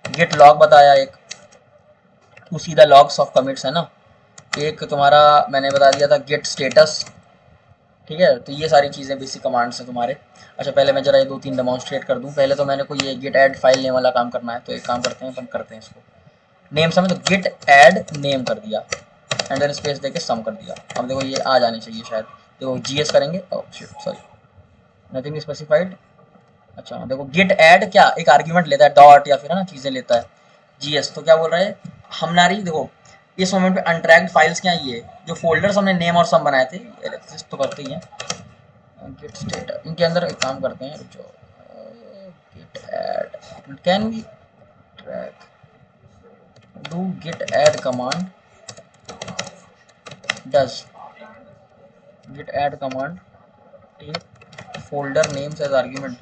S1: गिट लॉग बताया, एक to see the logs of commits है ना, एक तुम्हारा मैंने बता दिया था गेट स्टेटस। ठीक है, तो ये सारी चीज़ें बेसिक कमांड्स हैं तुम्हारे। अच्छा, पहले मैं जरा ये 2-3 डेमोन्स्ट्रेट कर दूँ। पहले तो मैंने को ये गेट ऐड फाइल नेम वाला काम करना है, तो एक काम करते हैं अपन करते हैं इसको नेम समय, तो गेट ऐड नेम कर दिया एंड देन स्पेस देके सम कर दिया। अब देखो ये आ जानी चाहिए शायद, देखो जीएस करेंगे, सॉरी नथिंग स्पेसिफाइड। अच्छा देखो गेट ऐड क्या एक आर्ग्यूमेंट लेता है डॉट या फिर है ना चीज़ें लेता है, जीएस तो क्या बोल रहा है हमारी, देखो इस मोमेंट पे अनट्रैक्ड फाइल्स क्या ये जो फोल्डर्स हमने नेम और सम बनाए थे तो करते ही हैं। गेट स्टेटस इनके अंदर एक काम करते हैं जो git add can be track, do git add command does git add command take folder names as argument.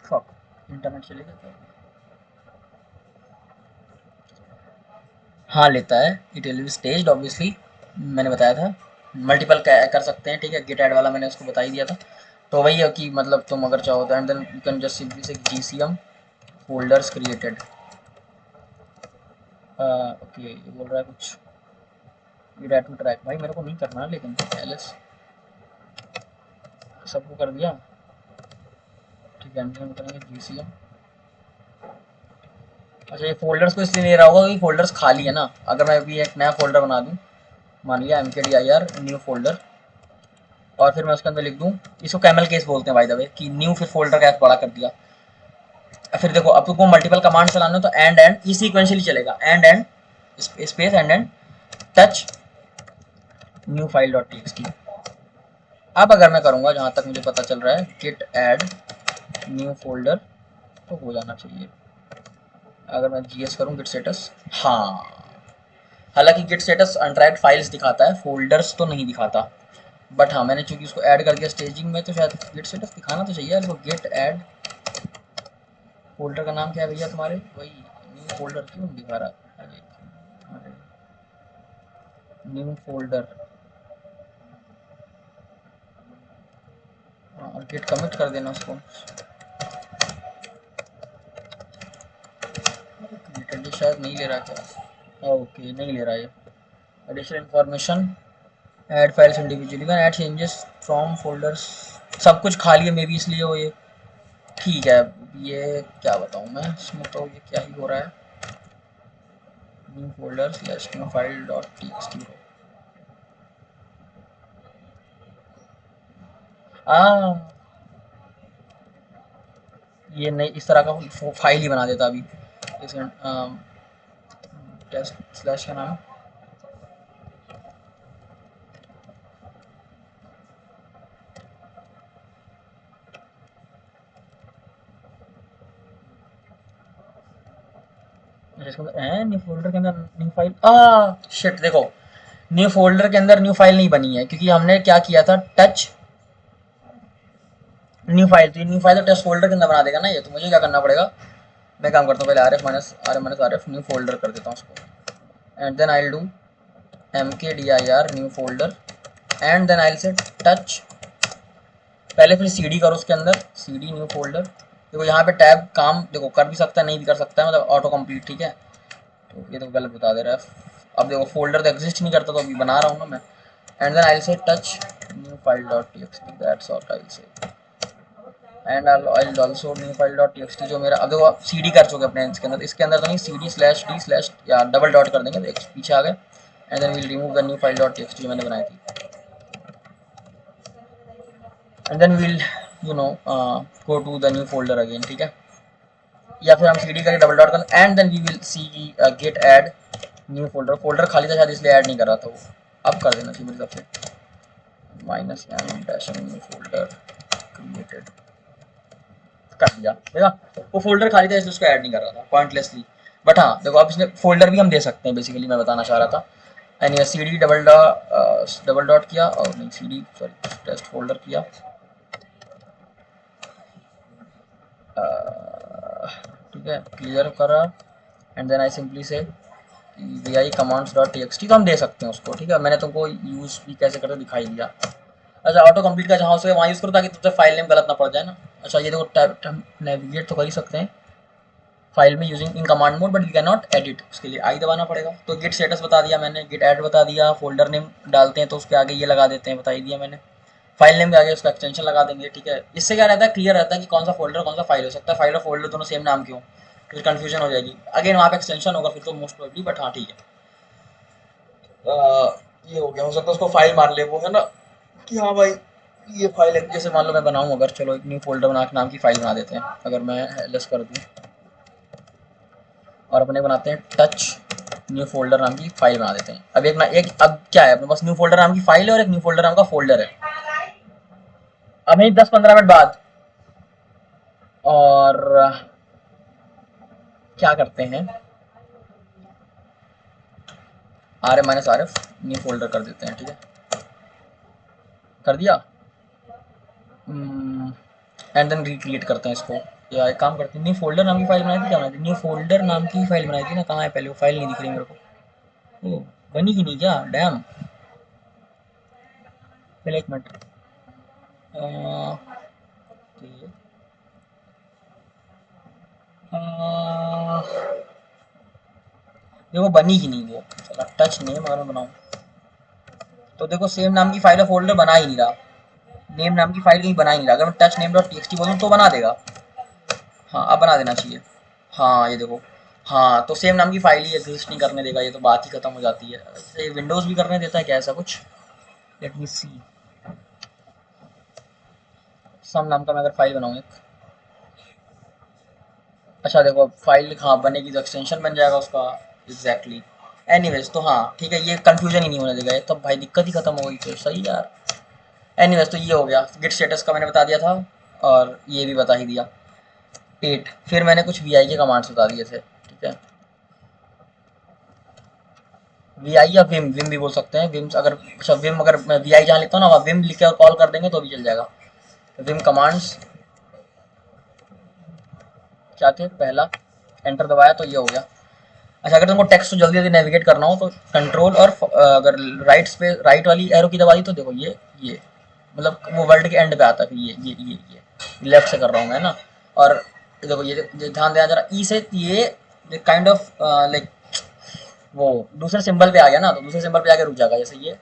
S1: fuck internet चलेगा क्या? हाँ लेता है, it will be staged obviously, मैंने बताया था मल्टीपल कर सकते हैं, ठीक है, गिट ऐड वाला मैंने उसको बता ही दिया था। तो वही है कि मतलब तुम अगर चाहो तो and then you can just simply say gcm folders created. Okay ये बोल रहा है कुछ गिट टू ट्रैक, भाई मेरे को नहीं करना लेकिन एलएस सबको कर दिया, ठीक है। हम करेंगे gcm। अच्छा ये फोल्डर्स को इसलिए ले रहा होगा कि फोल्डर्स खाली है ना, अगर मैं अभी एक नया फोल्डर बना दूं, मान लिया mkdir न्यू फोल्डर, और फिर मैं उसके अंदर लिख दूं, इसको कैमल केस बोलते हैं बाय द वे, कि न्यू फिर फोल्डर का बड़ा कर दिया। फिर देखो अब तुमको मल्टीपल कमांड चलाना तो एंड ये सीक्वेंशियली चलेगा, and space and touch new file dot TXT. अब अगर मैं करूंगा, जहां तक मुझे पता चल रहा है, गिट ऐड न्यू फोल्डर तो हो जाना चाहिए। अगर मैं जीएस करूं गिट स्टेटस, हाँ, हालांकि गिट स्टेटस अनट्रैक्ड फाइल्स दिखाता है, फोल्डर्स तो नहीं दिखाता, बट हाँ मैंने चूंकि उसको ऐड कर दिया स्टेजिंग में, तो शायद गिट स्टेटस दिखाना तो चाहिए। तो गिट ऐड फोल्डर का नाम क्या है भैया तुम्हारे, वही न्यू फोल्डर क्यों दिखा रहा है, न्यू फोल्डर, और गिट कमिट कर देना उसको, शायद नहीं ले रहा क्या, ओके नहीं ले रहा है। Additional information, add files individually, can add changes from folders, सब कुछ खाली है मे बी इसलिए वो ये, ठीक है। ये क्या बताऊँ मैं इसमें, तो ये क्या ही हो रहा है, new folder slash new file dot TXT. ये नहीं इस तरह का फाइल ही बना देता अभी, इस टेस्ट स्लैश का नाम है, न्यू फोल्डर के अंदर न्यू फाइल, शिट देखो, न्यू फोल्डर के अंदर न्यू फाइल नहीं बनी है, क्योंकि हमने क्या किया था, टच न्यू फाइल, तो न्यू फाइल तो टेस्ट फोल्डर के अंदर बना देगा ना ये, तो मुझे क्या करना पड़ेगा, मैं काम करता हूँ पहले rf न्यू फोल्डर कर देता हूँ उसको, and then I will do mkdir new folder, and then I will say touch, पहले फिर cd करो उसके अंदर, cd न्यू फोल्डर। देखो यहाँ पे टैब काम देखो कर भी सकता है नहीं भी कर सकता है, मतलब ऑटो कंप्लीट, ठीक है। तो ये तो गलत बता दे रहा है, अब देखो फोल्डर तो एग्जिस्ट नहीं करता, तो अभी बना रहा हूँ ना मैं, and then I will say touch new file dot TXT, that's what I will say, and I will also new file dot TXT जो मेरा, अब देखो आप cd कर चुके अपने इसके अंदर, इसके अंदर तो नहीं, cd स्लैश डी स्लैश या डबल डॉट कर देंगे तो पीछे आ गए, and then we'll remove the new file dot TXT जो मैंने बनाई थी, and then we'll you know go to the new folder again, ठीक है। या फिर हम cd करें डबल डॉट कर, and then we will see git add new folder, folder खाली था शायद इसलिए ऐड नहीं कर रहा था वो, अब कर देना चाहिए मेरी तरफ से, minus dash new folder created, कर दिया, देखा वो फोल्डर खाली था इसलिए उसको ऐड नहीं कर रहा था पॉइंटलेसली। बट हाँ देखो अब इसने फोल्डर भी हम दे सकते हैं, बेसिकली मैं बताना चाह रहा था। एंड ये cd डबल डॉट किया, और नहीं cd सॉरी टेस्ट फोल्डर किया, ठीक है, क्लियर करा, एंड देन आई सिंपली से vi commands डॉट txt, तो हम दे सकते हैं उसको, ठीक है। मैंने तुमको यूज भी कैसे करते दिखाई दिया। अच्छा ऑटो कंप्लीट का जहाँ से वहाँ यूज़ करो ताकि तुमसे फाइल नेम गलत ना पड़ जाए ना। अच्छा ये देखो टैब नेविगेट तो कर ही सकते हैं फाइल में using in command mode, but we can not edit, उसके लिए आई दबाना पड़ेगा। तो गिट स्टेटस बता दिया मैंने, गिट ऐड बता दिया, फोल्डर नेम डालते हैं तो उसके आगे ये लगा देते हैं, बता ही दिया मैंने, फाइल नेम के आगे उसका एक्सटेंशन लगा देंगे, ठीक है। इससे क्या रहता है, क्लियर रहता है कि कौन सा फोल्डर कौन सा फाइल हो सकता है, फाइल और फोल्डर दोनों सेम नाम क्यों, फिर कन्फ्यूजन हो जाएगी। अगेन वहाँ पे एक्सटेंशन होगा फिर तो मोस्ट प्रोबेबली, बट हाँ ठीक है। ये हो गया, हो सकता है उसको फाइल मार ले वो, है ना, कि हाँ भाई ये फाइल है, जैसे मान लो मैं बनाऊँ अगर, चलो एक न्यू फोल्डर बना के नाम की फाइल बना देते हैं, अगर मैं एलएस कर दूँ और अपने बनाते हैं टच न्यू फोल्डर नाम की फाइल बना देते हैं। अब अब क्या है अपने पास, न्यू फोल्डर नाम की फाइल है और एक न्यू फोल्डर नाम का फोल्डर है। अब नहीं 10-15 मिनट बाद, और क्या करते हैं, R M minus R F new folder कर देते हैं, ठीक है, कर दिया। एंड देन रिक्रिएट करते हैं इसको, या एक काम करते हैं, न्यू फोल्डर नाम की फाइल बनाई थी, क्या बनाई थी, न्यू फोल्डर नाम की फाइल बनाई थी ना, कहाँ है पहले वो फाइल नहीं दिख रही मेरे को, ओ बनी कि नहीं क्या, डैम, पहले एक मिनट, देखो बनी कि नहीं वो, चला टच नेम अगर मैं बनाऊँ तो देखो सेम नाम की फाइल फोल्डर बना ही नहीं रहा, नेम नाम की फाइल कहीं बना ही नहीं रहा, अगर मैं टच नेम डॉट टी बोलूँ तो बना देगा, हाँ अब बना देना चाहिए, हाँ ये देखो, हाँ तो सेम नाम की फाइल ही एग्जिस्ट नहीं करने देगा, ये तो बात ही खत्म हो जाती है। ये विंडोज़ भी करने देता है क्या ऐसा कुछ, लेट मी सी, सम नाम का मैं अगर फाइल बनाऊँ एक, अच्छा देखो फाइल हाँ बनेगी तो एक्सटेंशन बन जाएगा उसका, एग्जैक्टली एनीवेज, तो हाँ ठीक है, ये कंफ्यूजन ही नहीं होने देगा, तब भाई दिक्कत ही खत्म हो गई, तो सही यार। एनीवेज तो ये हो गया, गिट स्टेटस का मैंने बता दिया था, और ये भी बता ही दिया। 8 फिर मैंने कुछ वी आई के कमांड्स बता दिए थे, ठीक है, वी आई या विम, विम भी बोल सकते हैं, विम अगर, अच्छा विम अगर मैं वी आई जहाँ लिखता हूँ ना वहाँ विम लिख के और कॉल कर देंगे तो भी चल जाएगा। विम कमांड्स क्या थे, पहला एंटर दबाया तो ये हो गया। अच्छा अगर तुमको टेक्स्ट को जल्दी जल्दी नेविगेट करना हो तो कंट्रोल और अगर राइट पे राइट वाली एरो की दबा दी तो देखो ये मतलब वो वर्ड के एंड पे आता है, फिर ये लेफ्ट से कर रहा हूँ मैं ना, और देखो ये ध्यान देना जरा, ई से ये काइंड ऑफ लाइक वो दूसरे सिंबल पे आ गया ना, तो दूसरे सिंबल पे आके रुक जाएगा, जैसे ये,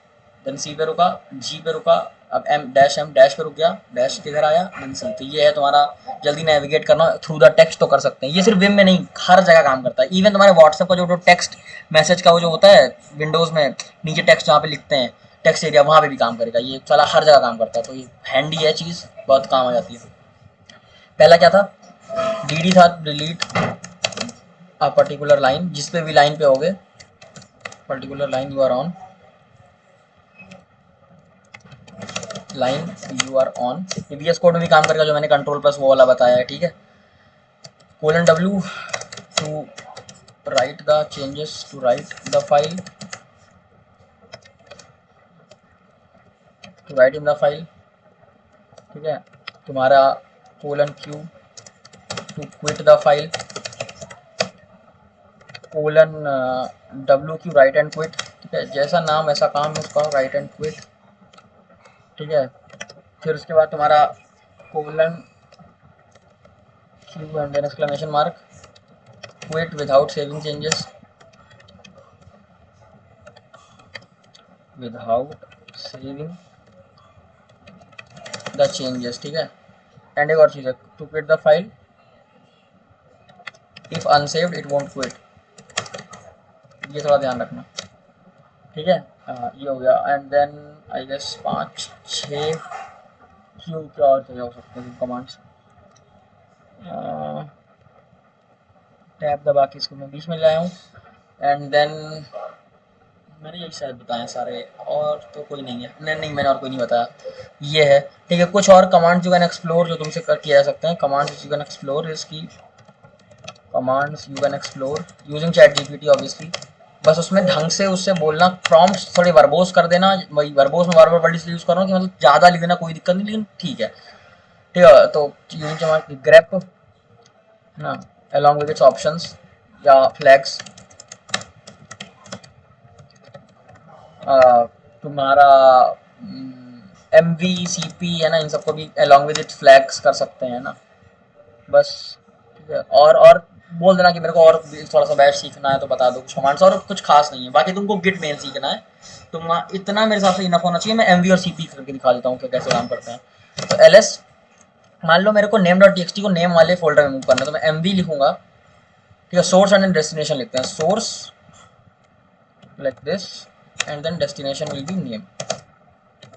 S1: देन सी पे रुका, जी पे रुका, अब एम डैश पे रुक गया, डैश किधर आया, देन सी, तो ये है तुम्हारा जल्दी नेविगेट करना थ्रू द टेक्स्ट, तो कर सकते हैं, ये सिर्फ विम में नहीं हर जगह काम करता है, इवन तुम्हारे व्हाट्सएप का जो टेक्स्ट मैसेज का वो जो होता है विंडोज़ में नीचे टेक्स्ट जहाँ पे लिखते हैं टेक्स्ट एरिया, वहाँ पे भी काम करेगा, ये साला हर जगह काम करता है, तो ये हैंडी है चीज़, बहुत काम आ जाती है। पहला क्या था, डी डी था, डिलीट अ पर्टिकुलर लाइन, जिस पे भी लाइन पे हो गए, particular line you are on, line you are on, V S code में भी काम करेगा जो मैंने कंट्रोल प्लस वो वाला बताया है, ठीक है, colon W to write the changes, to write the file, to write in the file, ठीक है, तुम्हारा colon Q to quit the file, colon W Q write and quit, ठीक है, जैसा नाम ऐसा काम है उसका, राइट एंड क्विट, ठीक है, फिर उसके बाद तुम्हारा colon Q and then exclamation mark, quit without saving changes, without saving the changes, ठीक है, एंड एक और चीज़ है, to quit the file if unsaved it won't quit, ये थोड़ा ध्यान रखना, ठीक है, ये हो गया, and then I guess 5 6 Q क्या और क्या हो सकते हैं कमांड्स, टैब दबा के इसको मैं बीच में लाया हूँ, एंड देन मैंने यही शायद बताया सारे, और तो कोई नहीं है, नहीं नहीं मैंने और कोई नहीं बताया, ये है, ठीक है, कुछ और कमांड्स यू कैन एक्सप्लोर जो तुमसे कर किया जा सकते हैं, कमांड्स यू कैन एक्सप्लोर इसकी, commands you can explore using chat GPT obviously, बस उसमें ढंग से उससे बोलना, प्रॉम्प्ट्स थोड़े वर्बोस कर देना, वही वर्बोस में बार बार वर्ड यूज़ करो कि मतलब ज़्यादा लिख देना कोई दिक्कत नहीं, लेकिन ठीक है, ठीक है, तो यूजिंग ग्रेप ना अलॉन्ग विद इट्स ऑप्शंस या फ्लैग्स, तुम्हारा एम वी सी पी है ना, इन सबको भी अलॉन्ग विद इट्स फ्लैग्स कर सकते हैं ना, बस ठीक है, और बोल देना कि मेरे को और थोड़ा सा बैच सीखना है तो बता दो कुछ कमांड्स, और कुछ खास नहीं है, बाकी तुमको गिट मेन सीखना है, तुम इतना मेरे हिसाब से इनफ होना चाहिए, मैं एम वी और सी पी करके दिखा देता हूँ कि कैसे काम करते हैं, तो एल एस, मान लो मेरे को name dot T X T को नेम वाले फोल्डर में मूव करना है, तो मैं एम वी लिखूंगा, ठीक है, सोर्स एंड डेस्टिनेशन लिखते हैं, source like this and then destination will be name,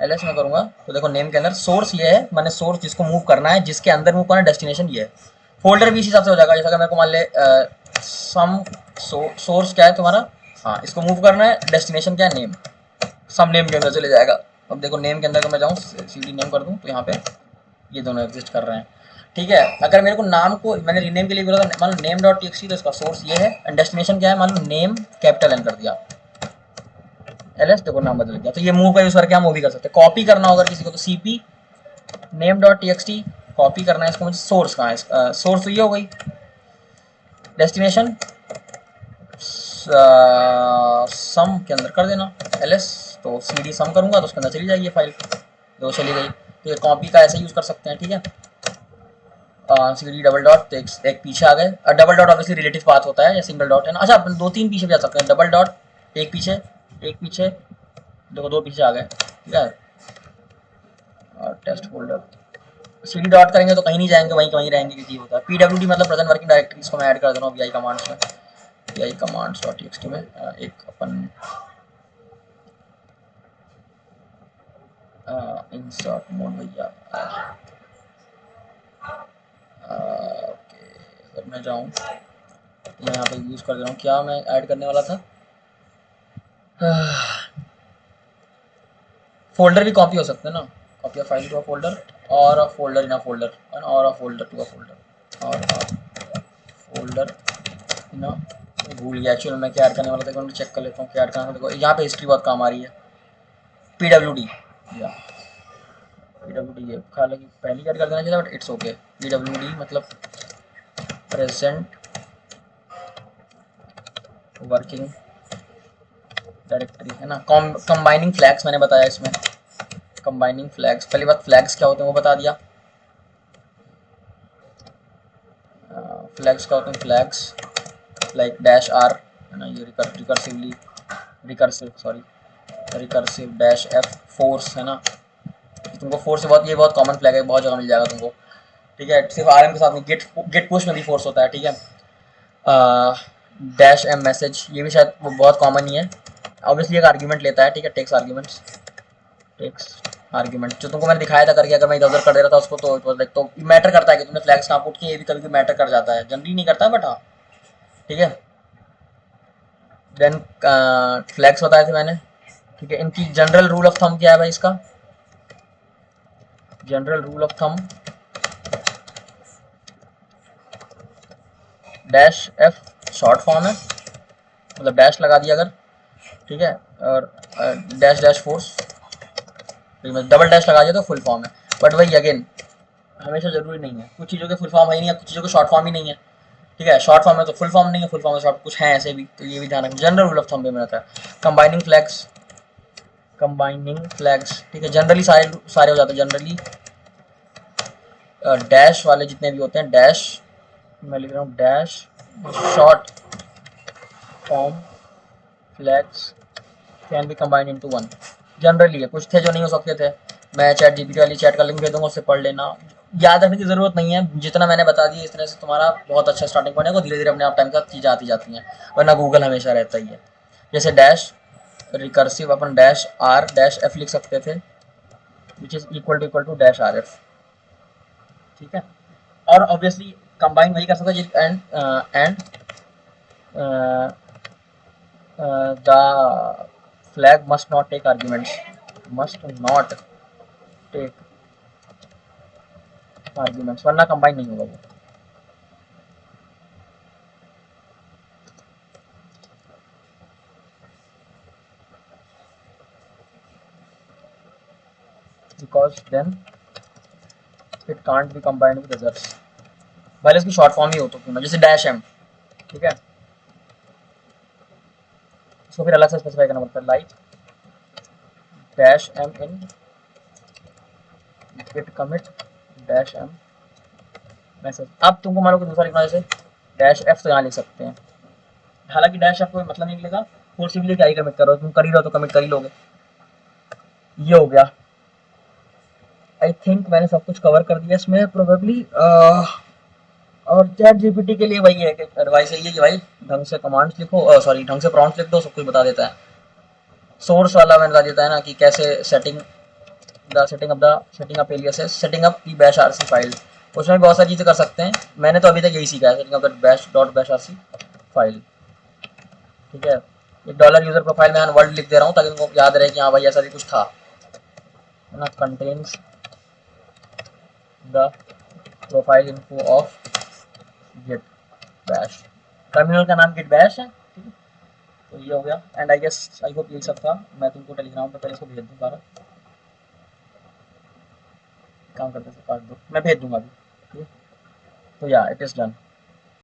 S1: L S में करूँगा तो देखो नेम के अंदर सोर्स ये है, मैंने सोर्स जिसको मूव करना है, जिसके अंदर मूव करना है, डेस्टिनेशन ये है, फोल्डर भी इसी हिसाब से हो जाएगा, जैसा कि मेरे को मान ले सम सोर्स क्या है तुम्हारा, हाँ इसको मूव करना है, डेस्टिनेशन क्या है, नेम, सम नेम के अंदर चले जाएगा, अब देखो नेम के अंदर अगर मैं जाऊँ सी डी नेम कर दूँ तो यहाँ पे ये दोनों एग्जिस्ट कर रहे हैं, ठीक है। अगर मेरे को नाम को मैंने रीनेम के लिए बोला था, मान लो नेम डॉट टीएक्सटी, तो इसका सोर्स ये है एंड डेस्टिनेशन क्या है, मान लो नेम कैपिटल एन कर दिया, एलएस, देखो नाम बदल गया। तो ये मूव का यूज करके हम वो भी कर सकते हैं। कॉपी करना होगा किसी को तो CP name dot TXT copy करना है इसको, मुझे सोर्स कहाँ है, सोर्स तो ये हो गई, डेस्टिनेशन सम के अंदर कर देना एलएस, तो सीडी सम करूंगा तो उसके अंदर चली जाएगी फाइल, तो चली गई। तो ये कॉपी का ऐसे यूज कर सकते हैं, ठीक है। सीडी डबल डॉट, तो एक पीछे आ गए। Double dot obviously relative path होता है या सिंगल डॉट है ना। अच्छा, अपन 2-3 पीछे भी जा सकते हैं, डबल डॉट, एक पीछे, एक पीछे, देखो 2 पीछे आ गए, ठीक है। और टेस्ट फोल्डर सीडी डॉट करेंगे तो कहीं नहीं जाएंगे, वहीं कहीं रहेंगे, क्योंकि होता है पीडब्ल्यूडी मतलब प्रेजेंट वर्किंग डायरेक्टरी। इसको मैं ऐड कर दे रहा हूँ वी कमांड्स में, वी कमांड्स डॉट टीएक्सटी में। एक अपन इंसर्ट मोड भैया, ओके। अगर मैं जाऊँ मैं यहाँ पे यूज़ कर दे रहा हूँ, क्या मैं ऐड करने वाला था, फोल्डर भी कॉपी हो सकते हैं ना, copy a file to a folder और a folder in a folder, और a folder to a folder, और अ फोल्डर इन अ, भूल गया एक्चुअली मैं क्या ऐड करने वाला था, मैं चेक कर लेता हूँ क्या ऐड करना था। देखो यहाँ पे हिस्ट्री बहुत काम आ रही है, पीडब्ल्यूडी या पीडब्ल्यूडी, ये हालांकि पहली ऐड कर देना चाहिए बट इट्स ओके। पीडब्ल्यूडी मतलब प्रेजेंट वर्किंग डायरेक्टरी है ना। कंबाइनिंग फ्लैग्स मैंने बताया इसमें, कंबाइनिंग फ्लैग्स, पहली बात फ्लैग्स क्या होते हैं वो बता दिया। फ्लैग्स क्या होते हैं, फ्लैग्स लाइक डैश आर है ना, ये रिकर्सिव डैश एफ फोर्स है ना। तुमको फोर्स से बहुत, ये बहुत कॉमन फ्लैग है, बहुत जगह मिल जाएगा तुमको, ठीक है। सिर्फ आरएम के साथ नहीं, गेट पुश में भी फोर्स होता है, ठीक है। डैश एम मैसेज, ये भी शायद वो बहुत कॉमन ही है, ऑब्वियसली एक आर्ग्यूमेंट लेता है, ठीक है। टेक्स आर्ग्यूमेंट जो तुमको मैंने दिखाया था करके, अगर मैं इधर उधर कर दे रहा था उसको तो इट वाज लाइक, तो मैटर करता है कि तुमने फ्लैग्स कहाँ पुट किए, ये भी कभी मैटर कर जाता है, जनरली नहीं करता बट हाँ, ठीक है। देन फ्लैग्स बताए थे मैंने, ठीक है। इनकी जनरल रूल ऑफ थंब क्या है भाई, इसका general rule of thumb dash F short form है, मतलब डैश लगा दिया अगर, ठीक है, और dash dash force, double dash लगा दिया तो फुल फॉर्म है। बट वही अगेन हमेशा जरूरी नहीं है, कुछ चीज़ों के फुल फॉर्म है ही नहीं है, कुछ चीज़ों के शॉर्ट फॉर्म ही नहीं है, ठीक है। शॉर्ट फॉर्म है तो फुल फॉर्म नहीं है, फुल फॉर्म में शॉर्ट कुछ है ऐसे भी, तो ये भी ध्यान रखना। जनरल रूल ऑफ थंब में रहता है कंबाइनिंग फ्लैग्स, ठीक है। जनरली सारे हो जाते हैं, जनरली डैश वाले जितने भी होते हैं, डैश मैं लिख रहा हूँ, dash short form flags can be combined into one, generally है। कुछ थे जो नहीं हो सकते थे, मैं चैट जीपीटी वाली चैट का लिंक भेज दूंगा, उससे पढ़ लेना, याद रखने की जरूरत नहीं है, जितना मैंने बता दिया इस तरह से तुम्हारा बहुत अच्छा स्टार्टिंग पॉइंट है, धीरे धीरे अपने आप टाइम के साथ चीज़ें आती जाती हैं, वरना गूगल हमेशा रहता ही है। जैसे डैश रिकर्सिव अपन डैश आर डैश एफ लिख सकते थे, which is equal to dash R F, ठीक है। और ऑब्वियसली कंबाइन वही कर सकते हैं and the flag must not take arguments, must not take arguments, वरना कंबाइन नहीं होगा वो। Because then it can't be combined with others, भले इसकी शॉर्ट फॉर्म ही हो तो क्यों ना, जैसे डैश एम, ठीक है। इसको फिर अलग से स्पेसिफाई करना पड़ता है, like dash m in git commit dash m message. अब तुमको मान लो कि दूसरा लिखना है, जैसे डैश एफ तो यहाँ लिख सकते हैं, हालांकि डैश एफ कोई मतलब नहीं मिलेगा, फोर्सिबली क्या ही कमिट करो, तुम कर ही रहो तो कमिट कर ही लोगे। ये हो गया, आई थिंक मैंने सब कुछ कवर कर दिया इसमें प्रोबेबली। और चैट जीपीटी के लिए वही है कि एडवाइस है ये कि भाई ढंग से कमांड्स लिखो, सॉरी ढंग से प्रॉम्प्ट्स लिख दो, सब कुछ बता देता है। सोर्स वाला मैंने बता देता है ना कि कैसे setting up aliases, setting up की बैश आरसी फाइल, उसमें बहुत सारी चीज़ें कर सकते हैं। मैंने तो अभी तक यही सीखा है, setting up bash dot bash RC file, ठीक है। एक डॉलर यूजर प्रोफाइल में वर्ड लिख दे रहा हूँ ताकि तुमको याद रहे कि हाँ भाई ऐसा भी कुछ था, है ना। Contains the profile info of git bash, terminal का नाम गिट बैश है, ठीक है। तो ये हो गया and I guess I hope यही सब था। मैं तुमको टेलीग्राम पे पहले इसको भेज दूँ सारा काम करते से काट दो, मैं भेज दूंगा अभी, ठीक है। तो या इट इज़ डन।